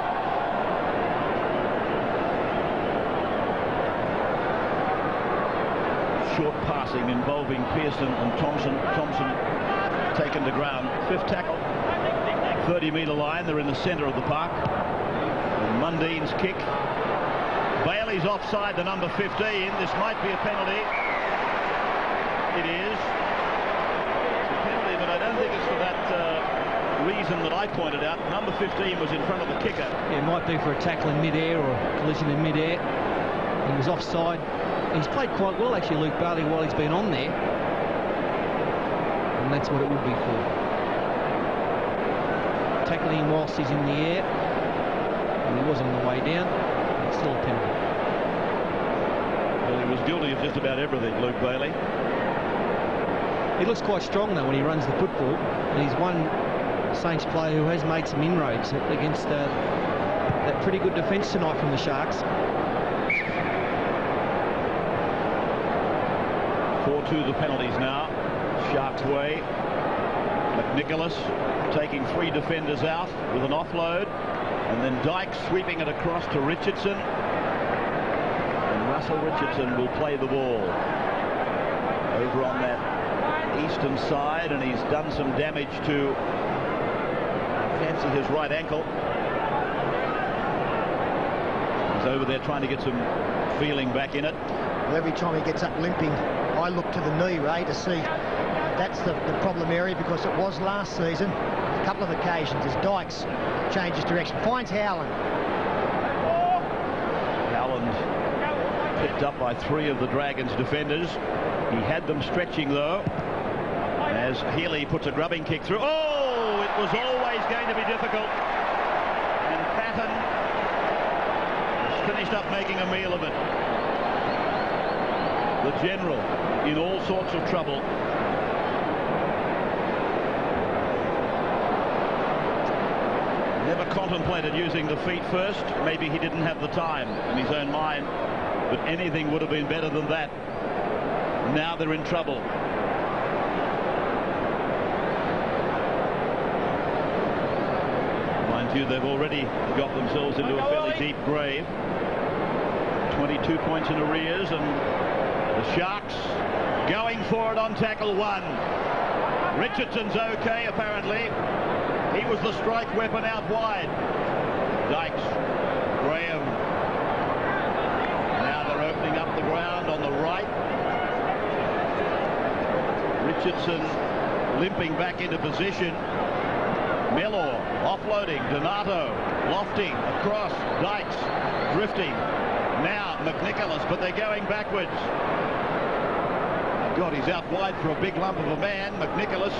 Short passing involving Pearson and Thompson. Thompson taken to ground. 5th tackle. 30-metre line. They're in the centre of the park. And Mundine's kick. Bailey's offside to number 15. This might be a penalty. It is. It's a penalty, but I don't think it's for that reason that I pointed out. Number 15 was in front of the kicker. Yeah, it might be for a tackle in mid-air or a collision in mid-air. He was offside. He's played quite well, actually, Luke Barley, while he's been on there. And that's what it would be for. tackling him whilst he's in the air. And he was on the way down. It's still a penalty. Well, he was guilty of just about everything, Luke Bailey. He looks quite strong, though, when he runs the football. And he's one Saints player who has made some inroads against that pretty good defence tonight from the Sharks. 4-2 the penalties now. Sharks way. McNicholas taking 3 defenders out with an offload. And then Dykes sweeping it across to Richardson. And Russell Richardson will play the ball over on that eastern side, and he's done some damage to, fancy, his right ankle. He's over there trying to get some feeling back in it. Well, every time he gets up limping, I look to the knee, Ray, to see that's the problem area, because it was last season, a couple of occasions, as Dykes changes direction, finds Howland. Howland picked up by 3 of the Dragons' defenders. He had them stretching, though, as Healy puts a grubbing kick through. Oh, it was always going to be difficult. And Patton has finished up making a meal of it. The general in all sorts of trouble. Never contemplated using the feet first. Maybe he didn't have the time in his own mind, but anything would have been better than that. Now they're in trouble. Mind you, they've already got themselves into a fairly deep grave. 22 points in arrears, and the Sharks going for it on tackle 1. Richardson's okay, apparently. He was the strike weapon out wide. Dykes, Graham. Now they're opening up the ground on the right. Richardson limping back into position. Mellor offloading. Donato lofting across. Dykes drifting. Now McNicholas, but they're going backwards. God, he's out wide for a big lump of a man. McNicholas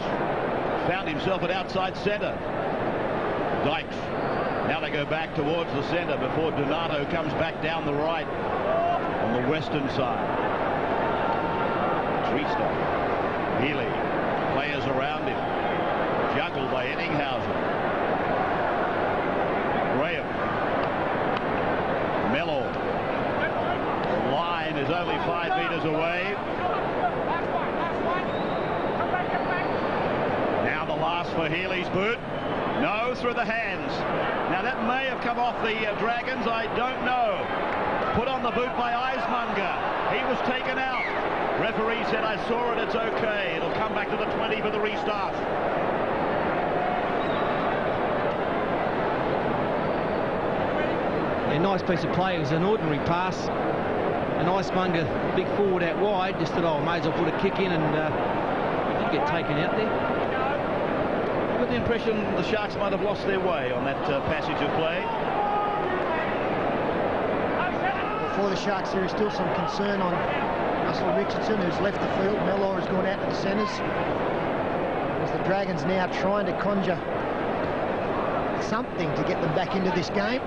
found himself at outside centre. Dykes. Now they go back towards the centre before Donato comes back down the right on the western side. Treaster. Healy. Players around him. Juggled by Ettinghausen. Graham. Mellor. The line is only 5 metres away. Now the last for Healy's boot. No, through the hands. Now that may have come off the Dragons, I don't know. Put on the boot by Eismunger. He was taken out. Referee said, I saw it, it's okay. It'll come back to the 20 for the restart. A nice piece of play. It was an ordinary pass. And Eismunger, big forward out wide, just thought, oh, I may as well put a kick in, and he did get taken out there. I got the impression the Sharks might have lost their way on that passage of play. For the Sharks, there is still some concern on Russell Richardson, who's left the field. Mellor has gone out to the centres. As the Dragons now trying to conjure something to get them back into this game.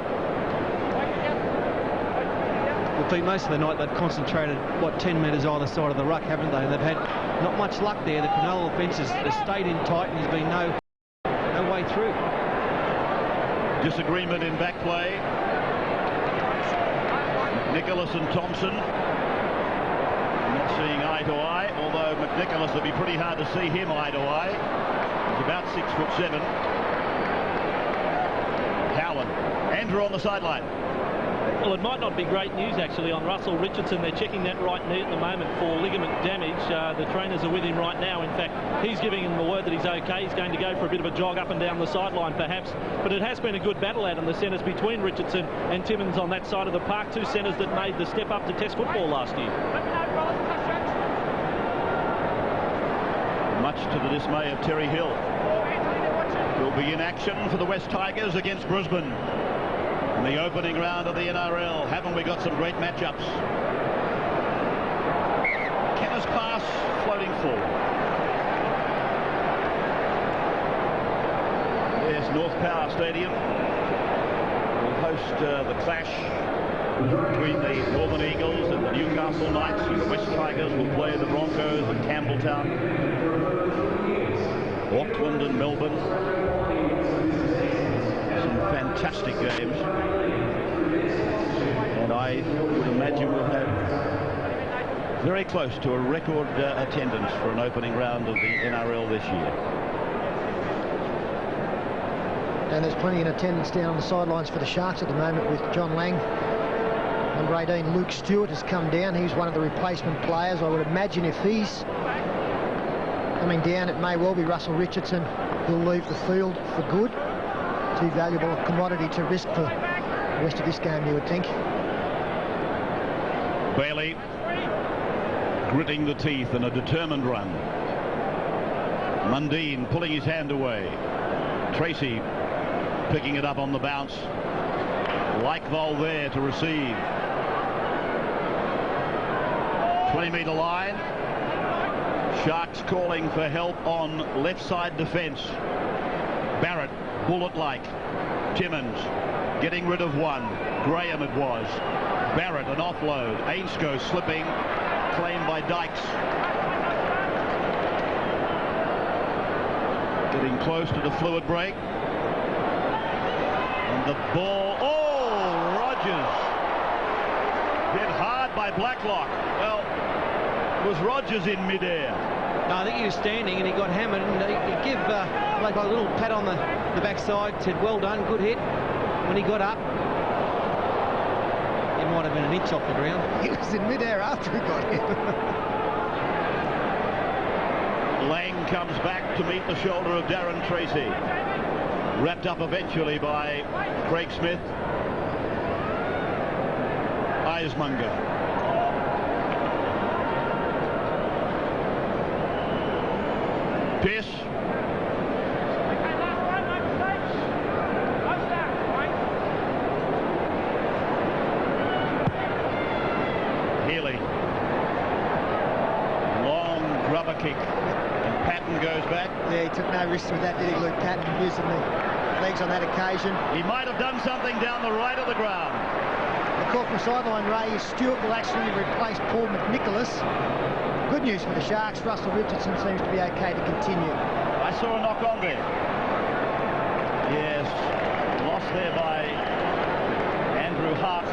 Well, Pete, most of the night they've concentrated, 10 metres either side of the ruck, haven't they? And they've had not much luck there. The Cronulla offences have stayed in tight, and there's been no way through. Disagreement in back play. Nicholas and Thompson not seeing eye to eye, although McNicholas, would be pretty hard to see him eye to eye. He's about 6'7". Howland. Andrew on the sideline. Well, it might not be great news, actually, on Russell Richardson. They're checking that right knee at the moment for ligament damage. The trainers are with him right now. In fact, he's giving him the word that he's okay. He's going to go for a bit of a jog up and down the sideline, perhaps. But it has been a good battle out in the centres between Richardson and Timmins on that side of the park. 2 centres that made the step up to Test football last year. Much to the dismay of Terry Hill. He'll be in action for the West Tigers against Brisbane in the opening round of the NRL. Haven't we got some great matchups? Kenner's pass floating forward. There's North Power Stadium will host the clash between the Northern Eagles and the Newcastle Knights, and the West Tigers will play the Broncos at Campbelltown. Auckland and Melbourne. Some fantastic games. And I would imagine we'll have very close to a record attendance for an opening round of the NRL this year. And there's plenty in attendance down on the sidelines for the Sharks at the moment with John Lang. Number 18, Luke Stewart, has come down. He's one of the replacement players. I would imagine if he's coming down, it may well be Russell Richardson who'll leave the field for good. Too valuable a commodity to risk for the rest of this game, you would think. Bailey gritting the teeth in a determined run. Mundine pulling his hand away. Tracy picking it up on the bounce. Likevol there to receive. 20-metre line. Sharks calling for help on left side defence. Barrett, bullet-like. Timmins getting rid of one. Graham it was. Barrett, an offload. Ainscough slipping. Claimed by Dykes. Getting close to the fluid break. And the ball. Oh, Rogers. Hit hard by Blacklock. Well, was Rogers in midair? No, I think he was standing and he got hammered, and he gave like a little pat on the backside, said well done, good hit. When he got up, he might have been an inch off the ground. He was in midair after he got hit. Lang comes back to meet the shoulder of Darren Tracy. Wrapped up eventually by Craig Smith. Eismunger. Pierce. Healy. Long rubber kick. And Patton goes back. Yeah, he took no risks with that, did he, Luke Patton, using the legs on that occasion. He might have done something down the right of the ground. The call from sideline, Ray, is Stewart will actually replace Paul McNicholas. Good news for the Sharks. Russell Richardson seems to be okay to continue. I saw a knock on there. Yes, lost there by Andrew Hart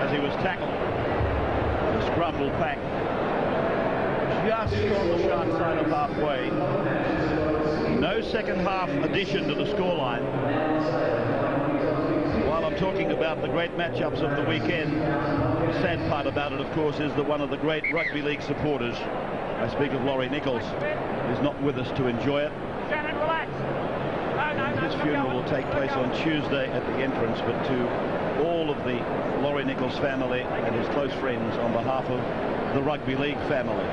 as he was tackled. The scrum will pack just on the Shark side of halfway. No second half addition to the scoreline. While I'm talking about the great matchups of the weekend, the sad part about it, of course, is that one of the great rugby league supporters, I speak of Laurie Nichols, is not with us to enjoy it. Shannon, relax. His funeral will take place on Tuesday at the entrance, but to all of the Laurie Nichols family and his close friends, on behalf of the rugby league family,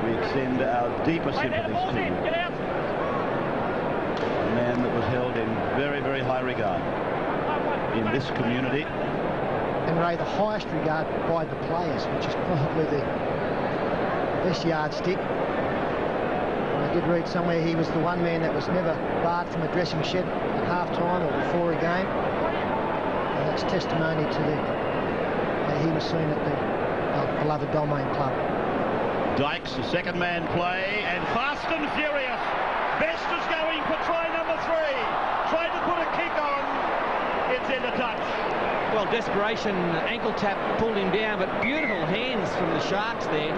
we extend our deepest sympathies to you. A man that was held in very, very high regard in this community. And Ray, the highest regard by the players, which is probably the best yardstick. I did read somewhere he was the one man that was never barred from a dressing shed at half-time or before a game. And that's testimony to that he was seen at the beloved Domain Club. Dykes, the second man play, and fast and furious. Best is going for try number 3. Tried to put a kick on. It's in the touch. Well, desperation, ankle tap pulled him down, but beautiful hands from the Sharks there.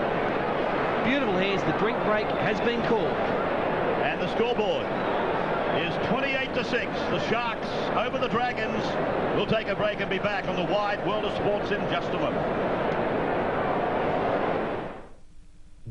Beautiful hands. The drink break has been called. And the scoreboard is 28-6. The Sharks over the Dragons. We'll take a break and be back on the wide world of sports in just a moment.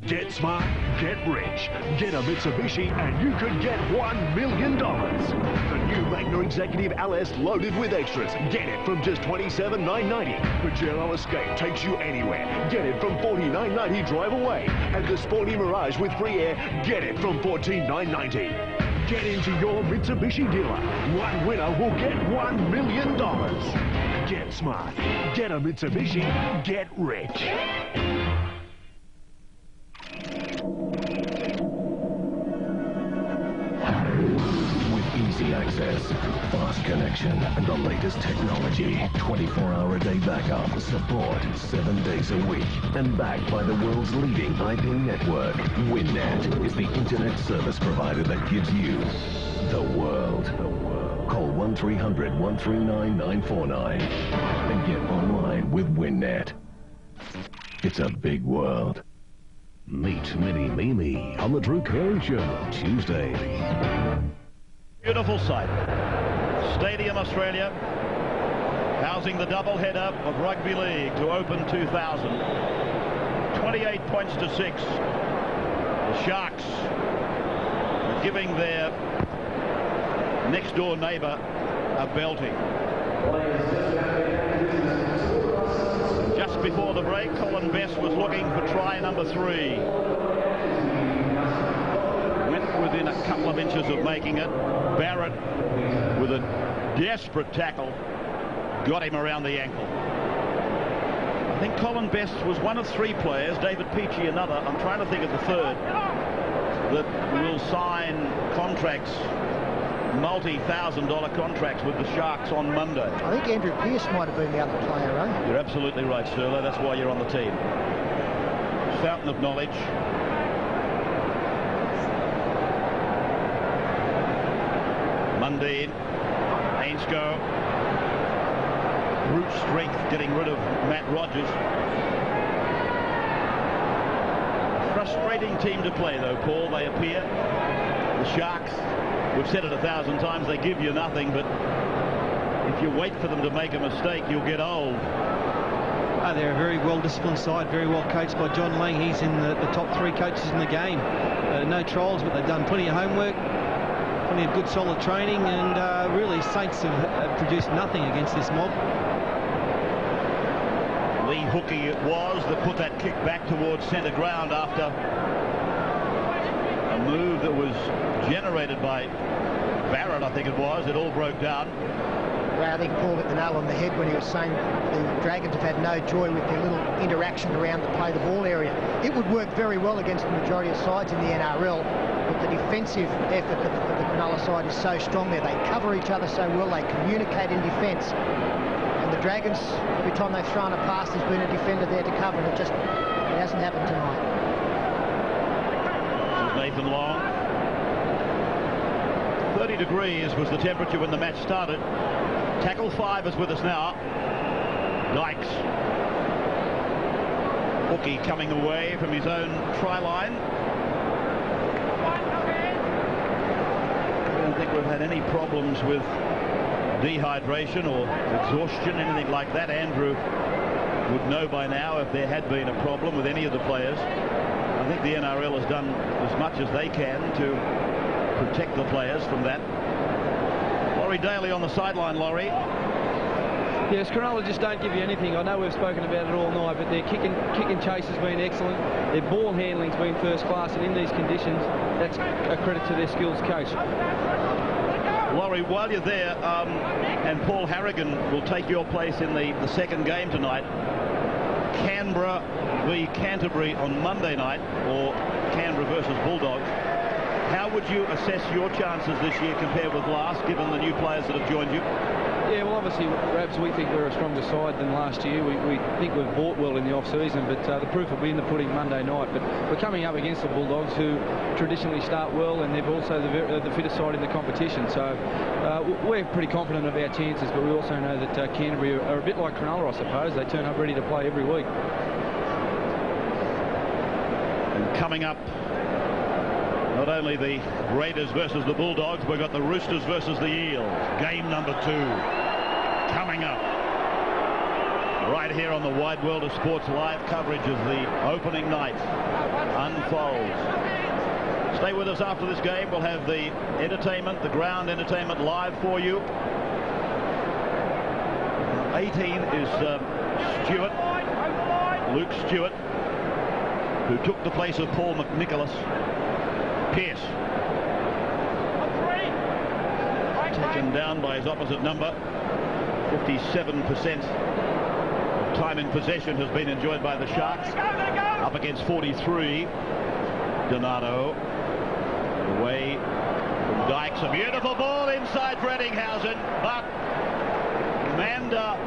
Get smart, get rich. Get a Mitsubishi and you could get $1 million. The new Magna Executive LS loaded with extras. Get it from just $27,990. Pajero Escape takes you anywhere. Get it from $49.90 drive away. And the Sporty Mirage with free air, get it from $14,990. Get into your Mitsubishi dealer. One winner will get $1 million. Get smart, get a Mitsubishi, get rich. Easy access, fast connection, and the latest technology. 24-hour-a-day backup, support 7 days a week, and backed by the world's leading IP network. WinNet is the internet service provider that gives you the world. Call 1-300-139-949 and get online with WinNet. It's a big world. Meet Mini Mimi on the Drew Carey Show, Tuesday. Beautiful sight. Stadium Australia, housing the double-header of Rugby League to open 2000. 28 points to 6. The Sharks are giving their next-door neighbour a belting. Just before the break, Colin Best was looking for try number 3. Went within a couple of inches of making it. Barrett, with a desperate tackle, got him around the ankle. I think Colin Best was one of 3 players, David Peachey another, I'm trying to think of the third, that will sign contracts, multi-$1,000 contracts with the Sharks on Monday. I think Andrew Pearce might have been the other player, eh? You're absolutely right, Sterlo. That's why you're on the team. Fountain of knowledge. Mundine, Ainscough, brute strength getting rid of Matt Rogers. Frustrating team to play though, Paul, they appear. The Sharks, we've said it 1,000 times, they give you nothing, but if you wait for them to make a mistake, you'll get old. They're a very well-disciplined side, very well coached by John Lang. He's in the top 3 coaches in the game. No trials, but they've done plenty of homework, plenty of good solid training, and really Saints have produced nothing against this mob. Lee Hookey it was that put that kick back towards centre ground after a move that was generated by Barrett, I think it was. It all broke down. Well, I think Paul hit the nail on the head when he was saying the Dragons have had no joy with their little interaction around the play the ball area. It would work very well against the majority of sides in the NRL, but the defensive effort of the Cronulla side is so strong there. They cover each other so well, they communicate in defence. And the Dragons, every time they've thrown a pass, there's been a defender there to cover, and it hasn't happened tonight. Nathan Long. 30 degrees was the temperature when the match started. Tackle 5 is with us now. Dykes. Hookey coming away from his own try line. I don't think we've had any problems with dehydration or exhaustion, anything like that. Andrew would know by now if there had been a problem with any of the players. I think the NRL has done as much as they can to protect the players from that. Laurie Daly on the sideline. Laurie. Yes, Cronulla just don't give you anything. I know we've spoken about it all night, but their kick and chase has been excellent. Their ball handling's been first class, and in these conditions, that's a credit to their skills coach. Laurie, while you're there, and Paul Harrigan will take your place in the second game tonight, Canberra v Canterbury on Monday night, or Canberra versus Bulldogs. How would you assess your chances this year compared with last, given the new players that have joined you? Yeah, well, obviously, Rabs, we think we're a stronger side than last year. We think we've bought well in the off-season, but the proof will be in the pudding Monday night. But we're coming up against the Bulldogs, who traditionally start well, and they're also the fittest side in the competition. So we're pretty confident of our chances, but we also know that Canterbury are a bit like Cronulla, I suppose. They turn up ready to play every week. And coming up, not only the Raiders versus the Bulldogs, we've got the Roosters versus the Eels. Game number 2 coming up. Right here on the Wide World of Sports live coverage as the opening night unfolds. Stay with us after this game. We'll have the entertainment, the ground entertainment live for you. 18 is Stewart, Luke Stewart, who took the place of Paul McNicholas. Pearce taken down by his opposite number. 57% of time in possession has been enjoyed by the Sharks, up against 43. Donato away Dykes, a beautiful ball inside for Eddinghausen, but Manda,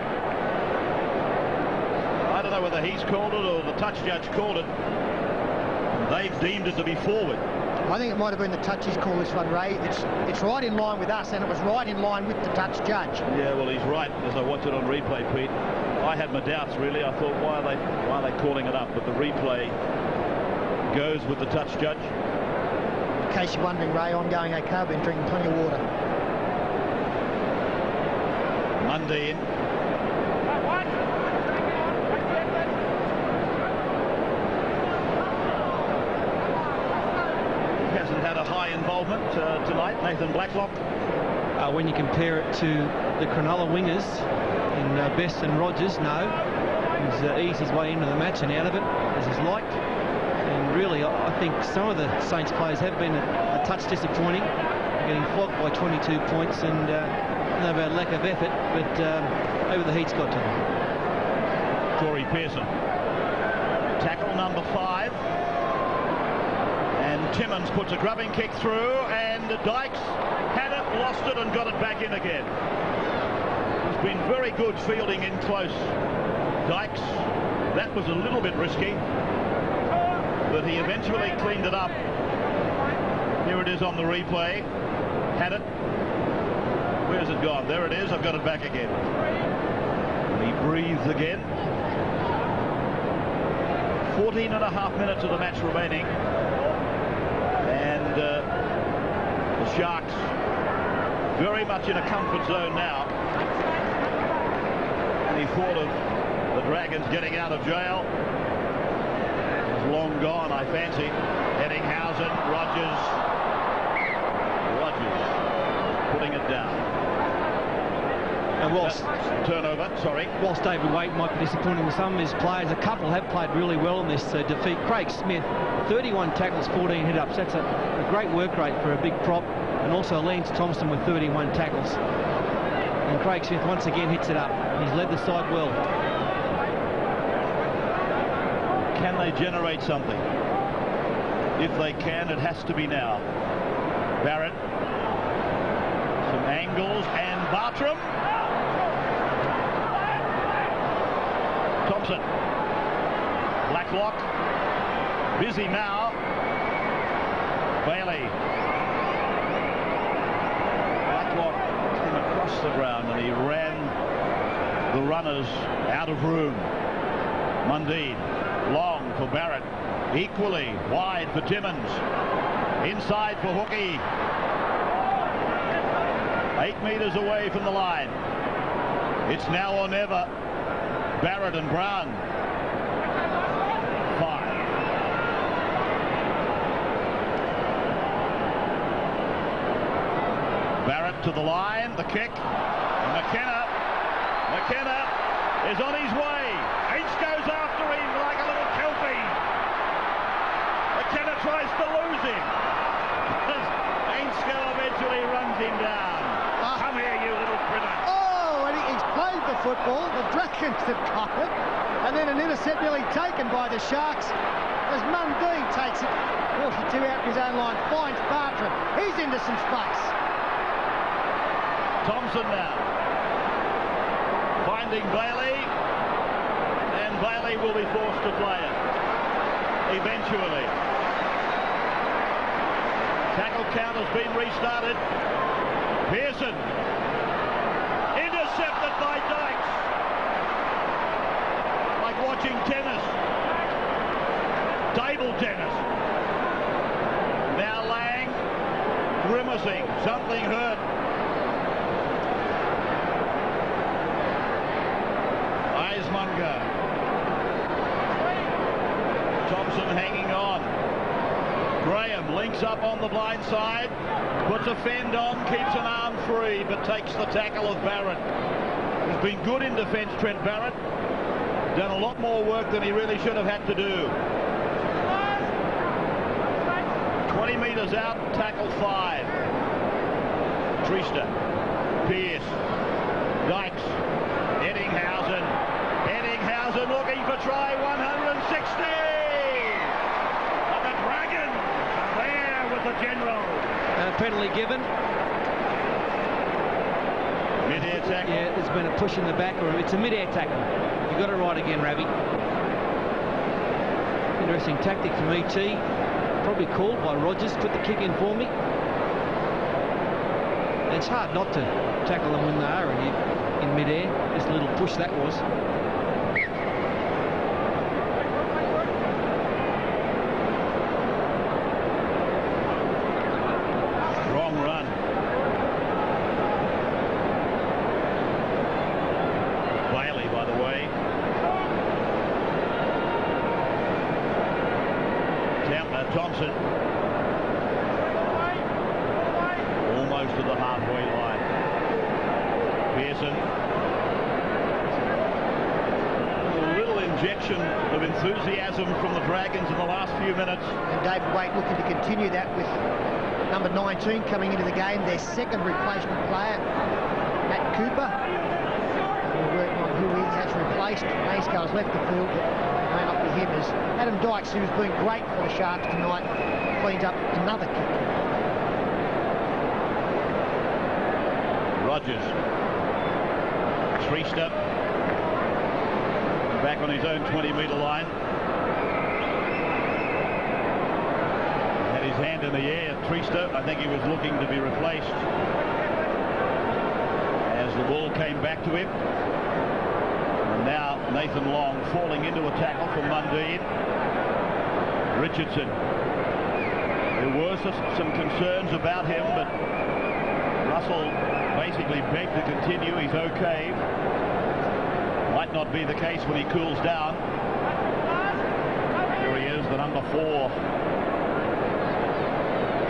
I don't know whether he's called it or the touch judge called it. They've deemed it to be forward. I think it might have been the touch he's called this one, Ray. It's right in line with us, and it was right in line with the touch judge. Yeah, well, he's right. As I watch it on replay, Pete, I had my doubts, really. I thought, why are they calling it up? But the replay goes with the touch judge. In case you're wondering, Ray, I'm going okay. I've been drinking plenty of water. Mundy in. Hasn't had a high involvement tonight, Nathan Blacklock. When you compare it to the Cronulla wingers in Best and Rogers, no. He's eased his way into the match and out of it, as he's liked. And really, I think some of the Saints players have been a touch disappointing, getting flogged by 22 points, and no about lack of effort, but over the heat's got to them. Corey Pearson. Tackle number 5. And Timmins puts a grubbing kick through, and Dykes had it, lost it, and got it back in again. He's been very good fielding in close, Dykes. That was a little bit risky, but he eventually cleaned it up. Here it is on the replay. Had it. Where's it gone? There it is. I've got it back again. And he breathes again. 14.5 minutes of the match remaining. And the Sharks very much in a comfort zone now. And he thought of the Dragons getting out of jail. It's long gone, I fancy. Eddinghausen, Rogers putting it down. And whilst turnover, sorry. Whilst David Waite might be disappointing with some of his players, a couple have played really well in this defeat. Craig Smith, 31 tackles, 14 hit-ups. That's a great work rate for a big prop. And also Lance Thompson with 31 tackles. And Craig Smith once again hits it up. He's led the side well. Can they generate something? If they can, it has to be now. Barrett. Some angles, and Bartram. Thompson. Blacklock. Busy now. Bailey. Blacklock came across the ground and he ran the runners out of room. Mundine. Long for Barrett. Equally wide for Timmins. Inside for Hookie. 8 metres away from the line. It's now or never. Barrett and Brown. 5. Barrett to the line. The kick. And McKenna is on his way. H goes after him like a little kelpie. McKenna tries to lose him. Ainsko eventually runs him down. Come here, you little critter. Oh, and he's played the football. The Dragons have got it. And then an intercept nearly taken by the Sharks as Mundine takes it 42 out in his own line, finds Bartram. He's into some space. Thompson now. Finding Bailey. And Bailey will be forced to play it. Eventually. Tackle count has been restarted. Pearson. Intercepted by Dykes. Like watching tennis. Table tennis. Now Lang. Grimacing. Something hurt. Eismunger. Thompson hanging on. Graham links up on the blind side, puts a fend on, keeps an arm free, but takes the tackle of Barrett. He's been good in defence, Trent Barrett. Done a lot more work than he really should have had to do. 20 metres out, tackle 5. Trista, Pearce, Dykes, Eddinghausen looking for try 160. The Dragons are there with the general. penalty given. Mid-air tackle. Yeah, there's been a push in the back, or it's a mid-air tackle. You got it right again, Ravi. Interesting tactic from ET. Probably called by Rogers. Put the kick in for me. And it's hard not to tackle them when they are in mid-air. Just a little push that was. Strong run. Bailey, by the way. Thompson. Almost to the halfway line. Pearson. A little injection of enthusiasm from the Dragons in the last few minutes. And David Waite looking to continue that with number 19 coming into the game, their second replacement player, Matt Cooper. We're working on who he has replaced. Mayscar's left the field, but it may not be him, as Adam Dykes, who's been great for the Sharks tonight, cleans up another kick. Rogers. Treester. Back on his own 20-metre line. Had his hand in the air. Treester, I think he was looking to be replaced as the ball came back to him. And now Nathan Long falling into a tackle from Mundine. Richardson. There were some concerns about him, but Russell basically begged to continue. He's okay. Might not be the case when he cools down. Here he is, the number 4.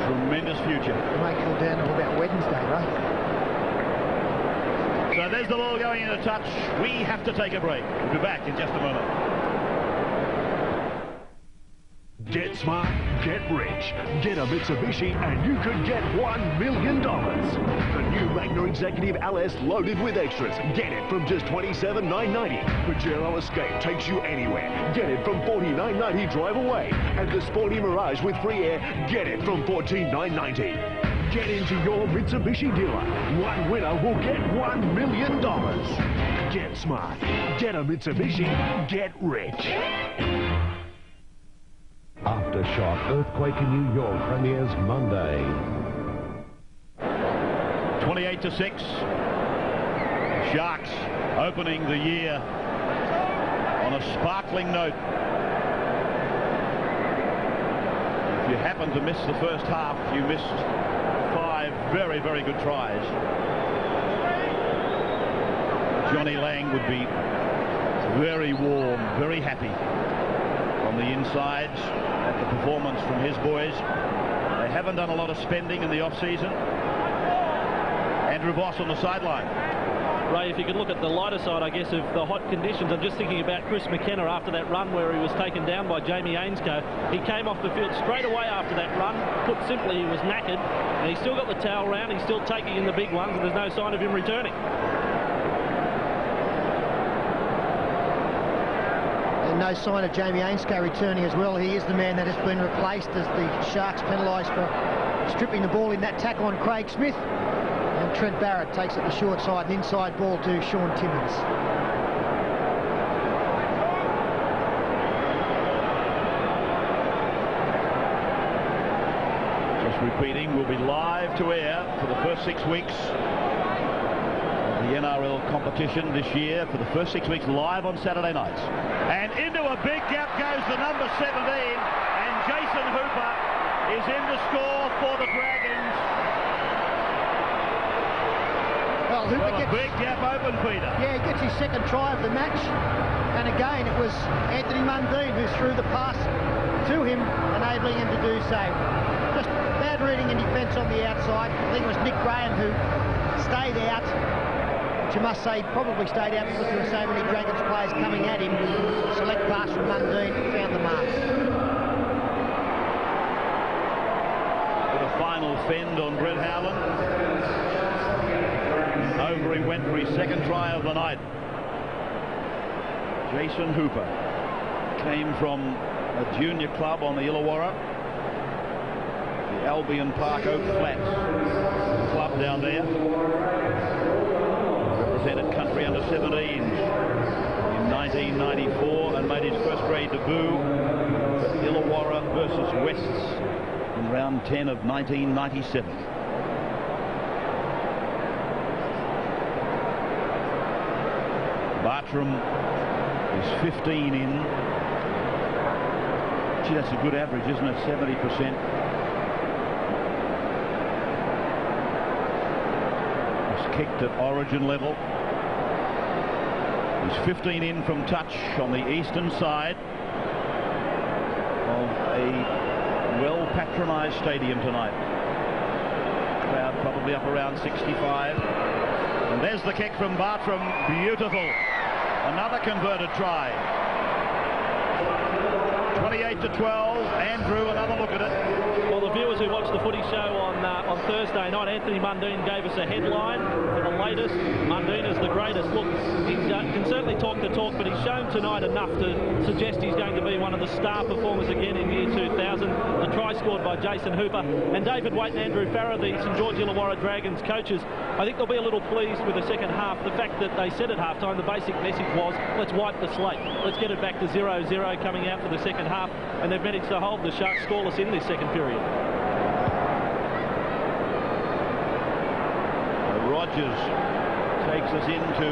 Tremendous future. He might cool down until about Wednesday, right? So there's the ball going into touch. We have to take a break. We'll be back in just a moment. Get smart, get rich. Get a Mitsubishi and you could get $1 million. The new Magna Executive LS loaded with extras. Get it from just $27,990. Pajero Escape takes you anywhere. Get it from $49.90 drive away. And the Sporty Mirage with free air, get it from $14,990. Get into your Mitsubishi dealer. One winner will get $1 million. Get smart, get a Mitsubishi, get rich. Aftershock Earthquake in New York premieres Monday. 28-6. Sharks opening the year on a sparkling note. If you happen to miss the first half, you missed 5 very, very good tries. Johnny Lang would be very warm, very happy on the insides at the performance from his boys. They haven't done a lot of spending in the off-season. Andrew Voss on the sideline. Ray, if you could look at the lighter side, I guess, of the hot conditions, I'm just thinking about Chris McKenna after that run where he was taken down by Jamie Ainscough. He came off the field straight away after that run. Put simply, he was knackered, and he's still got the towel round. He's still taking in the big ones, and there's no sign of him returning. No sign of Jamie Ainscough returning as well. He is the man that has been replaced as the Sharks penalised for stripping the ball in that tackle on Craig Smith. And Trent Barrett takes it the short side, an inside ball to Sean Timmins. Just repeating, we'll be live to air for the first 6 weeks of the NRL competition this year. For the first 6 weeks, live on Saturday nights. And into a big gap goes the number 17, and Jason Hooper is in the score for the Dragons. Well, Hooper gets a big gap open, Peter. Yeah, he gets his second try of the match. And again, it was Anthony Mundine who threw the pass to him, enabling him to do so. Just bad reading in defence on the outside. I think it was Nick Graham who stayed out. Which you must say probably stayed out because there were so many Dragons players coming at him. Select pass from Mundine, found the mark. With a final fend on Brett Howland. Over he went for his second try of the night. Jason Hooper came from a junior club on the Illawarra. Albion Park Oak Flats club down there. Represented country under 17s in 1994 and made his first grade debut at Illawarra versus Wests in round 10 of 1997. Bartram is 15 in. Gee, that's a good average, isn't it? 70%. It's kicked at origin level. He's 15 in from touch on the eastern side of a well-patronised stadium tonight. Crowd probably up around 65. And there's the kick from Bartram. Beautiful. Another converted try. 28-12. Andrew, another look at it. Well, the viewers who watched the footy show on Thursday night, Anthony Mundine gave us a headline for the latest. Mundine is the greatest. Look, he can certainly talk the talk, but he's shown tonight enough to suggest he's going to be one of the star performers again in year 2000. The try scored by Jason Hooper and David Waite and Andrew Farrer, the St George Illawarra Dragons coaches. I think they'll be a little pleased with the second half. The fact that they said at halftime the basic message was, let's wipe the slate. Let's get it back to 0-0 coming out for the second half, and they've managed to hold the Sharks scoreless in this second period. Rogers takes us into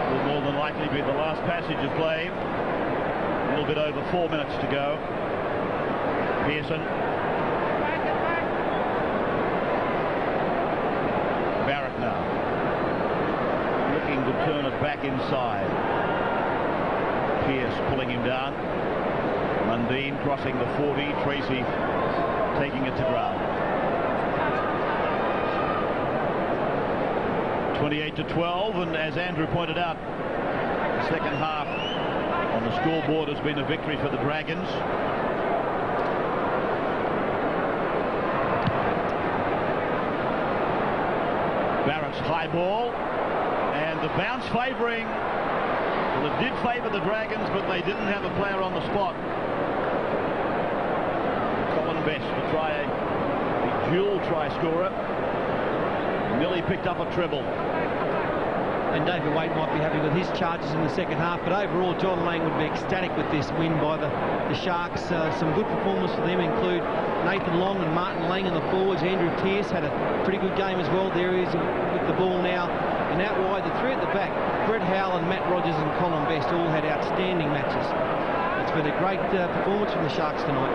what will more than likely be the last passage of play. A little bit over 4 minutes to go. Pearson. Barrett now. Looking to turn it back inside. Pearce pulling him down. Mundine crossing the 40. Tracy taking it to ground. 28-12, and as Andrew pointed out, the second half on the scoreboard has been a victory for the Dragons. Barrett's high ball, and the bounce favouring. Well, it did favour the Dragons, but they didn't have a player on the spot. Colin Best to try a dual try scorer. Nearly picked up a treble. And David Waite might be happy with his charges in the second half, but overall John Lang would be ecstatic with this win by the Sharks. Some good performances for them include Nathan Long and Martin Lang in the forwards. Andrew Pearce had a pretty good game as well. There he is with the ball now. And out wide, the three at the back, Brett Howell and Matt Rogers and Colin Best all had outstanding matches. It's been a great performance from the Sharks tonight.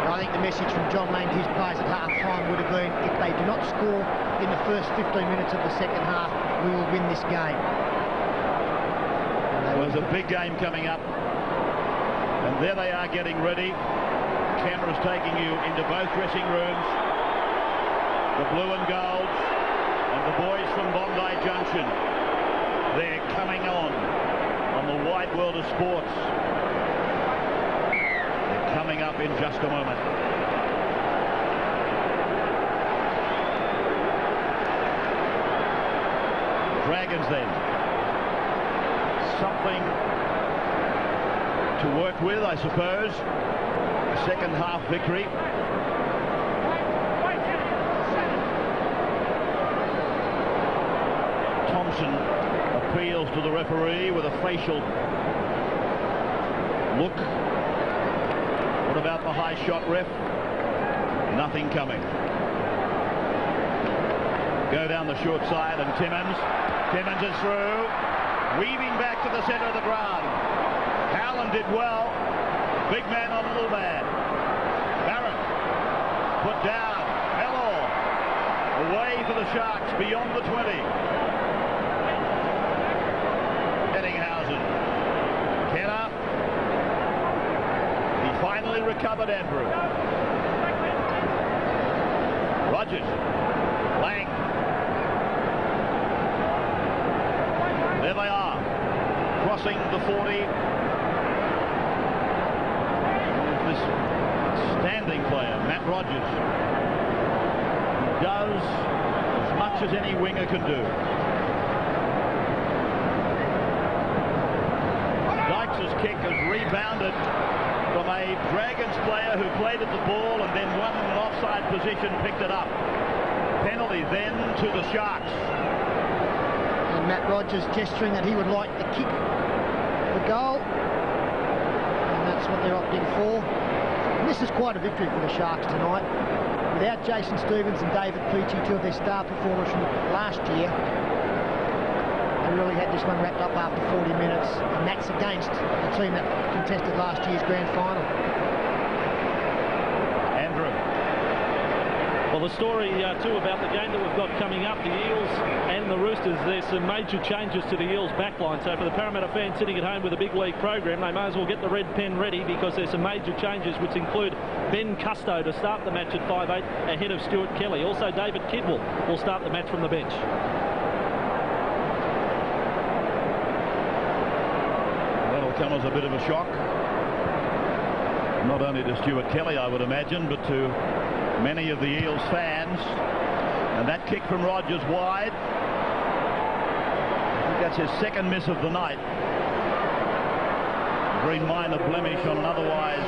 I think the message from John Lang to his players at half-time would have been, if they do not score in the first 15 minutes of the second half, we will win this game. Well, there's a big game coming up. And there they are getting ready. Cameras taking you into both dressing rooms. The blue and gold and the boys from Bondi Junction. They're coming on the wide world of sports. Coming up in just a moment. Dragons then. Something to work with, I suppose. Second half victory. Thompson appeals to the referee with a facial look. What about the high shot, ref? Nothing coming. Go down the short side, and Timmins is through. Weaving back to the centre of the ground. Howland did well. Big man on little man. Barrett put down. Mellor away for the Sharks beyond the 20. Ettinghausen. Kenner. Finally recovered Andrew. Rogers. Lang. There they are. Crossing the 40. This standing player, Matt Rogers, does as much as any winger can do. Dykes' kick has rebounded. from a Dragons player who played at the ball and then won an offside position, picked it up. Penalty then to the Sharks. And Matt Rogers gesturing that he would like to kick the goal. And that's what they're opting for. And this is quite a victory for the Sharks tonight. Without Jason Stevens and David Peachy, two of their star performers from last year, they really had this one wrapped up after 40 minutes, and that's against the team that contested last year's grand final. Andrew. Well, the story too about the game that we've got coming up, the Eels and the Roosters, there's some major changes to the Eels backline. So for the Parramatta fans sitting at home with a big league program, they may as well get the red pen ready, because there's some major changes which include Ben Custo to start the match at 5'8" ahead of Stuart Kelly. Also David Kidwell will start the match from the bench. That'll come as a bit of a shock. Not only to Stuart Kelly, I would imagine, but to many of the Eels fans. And that kick from Rogers wide. I think that's his second miss of the night. A very minor blemish on an otherwise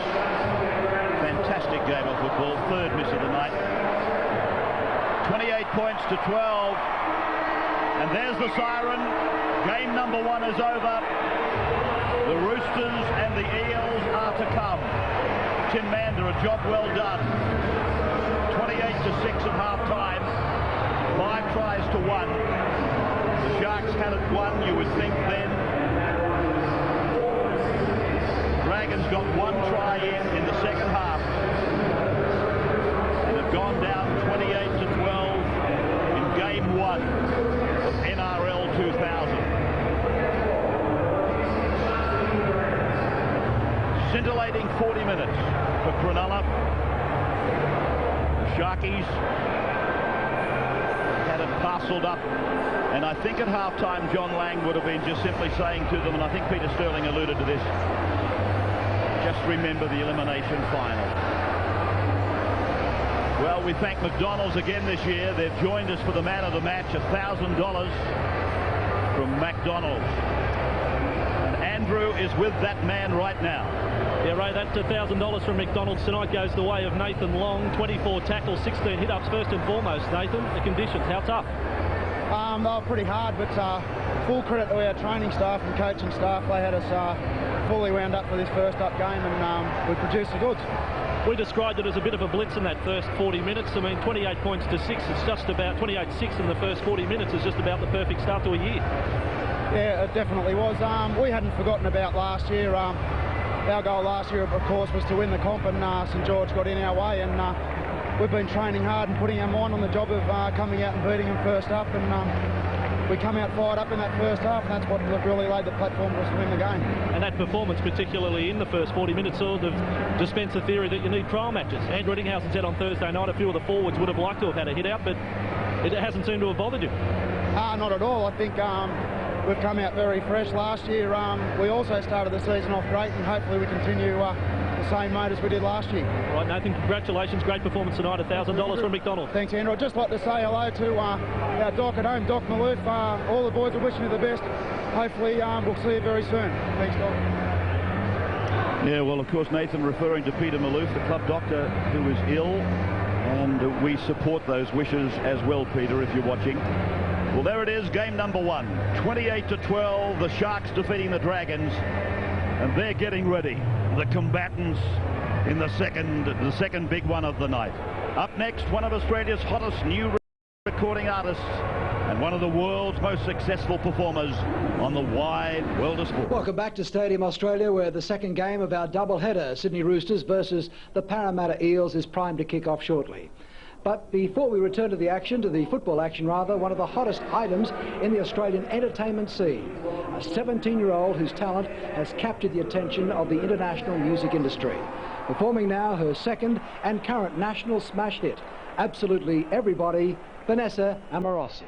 fantastic game of football. Third miss of the night. 28 points to 12. And there's the siren. Game number 1 is over. The Roosters and the Eels are to come. Tim Mander, a job well done. 28-6 at half-time. 5 tries to 1. The Sharks had it 1, you would think then. Dragons got 1 try in the second half. And have gone down 28-12 in game 1 of NRL 2000. Scintillating 40 minutes for Cronulla. The Sharkies had it parcelled up, and I think at half-time John Lang would have been just simply saying to them, and I think Peter Sterling alluded to this, just remember the elimination final. Well, we thank McDonald's again this year. They've joined us for the man of the match, $1,000 from McDonald's. And Andrew is with that man right now. Yeah, Ray, that $1,000 from McDonald's tonight goes the way of Nathan Long. 24 tackles, 16 hit-ups. First and foremost, Nathan, the conditions, how tough? They were pretty hard, but full credit to our training staff and coaching staff. They had us fully wound up for this first up game, and we produced the goods. We described it as a bit of a blitz in that first 40 minutes. I mean, 28 points to 6. It's just about 28-6 in the first 40 minutes is just about the perfect start to a year. Yeah, it definitely was. We hadn't forgotten about last year. Our goal last year, of course, was to win the comp, and St George got in our way, and we've been training hard and putting our mind on the job of coming out and beating them first up, and we come out fired up in that first half, and that's what really laid the platform for us to win the game. And that performance, particularly in the first 40 minutes, sort of dispensed the theory that you need trial matches. Andrew Ettinghausen said on Thursday night a few of the forwards would have liked to have had a hit out, but it hasn't seemed to have bothered you. Not at all. I think we've come out very fresh. Last year we also started the season off great, and hopefully we continue the same mode as we did last year. Right, Nathan, congratulations. Great performance tonight. $1,000 from McDonald's. Thanks, Andrew. I'd just like to say hello to our Doc at home, Doc Maloof. All the boys are wishing you the best. Hopefully we'll see you very soon. Thanks, Doc. Yeah, well, of course, Nathan referring to Peter Maloof, the club doctor who is ill, and we support those wishes as well, Peter, if you're watching. Well, there it is, game number 1. 28-12, the Sharks defeating the Dragons, and they're getting ready. The combatants in the second big one of the night. Up next, one of Australia's hottest new recording artists and one of the world's most successful performers on the wide world of sport. Welcome back to Stadium Australia, where the second game of our doubleheader, Sydney Roosters versus the Parramatta Eels, is primed to kick off shortly. But before we return to the action, to the football action rather, one of the hottest items in the Australian entertainment scene. A 17-year-old whose talent has captured the attention of the international music industry. Performing now her second and current national smash hit, Absolutely Everybody, Vanessa Amorosi.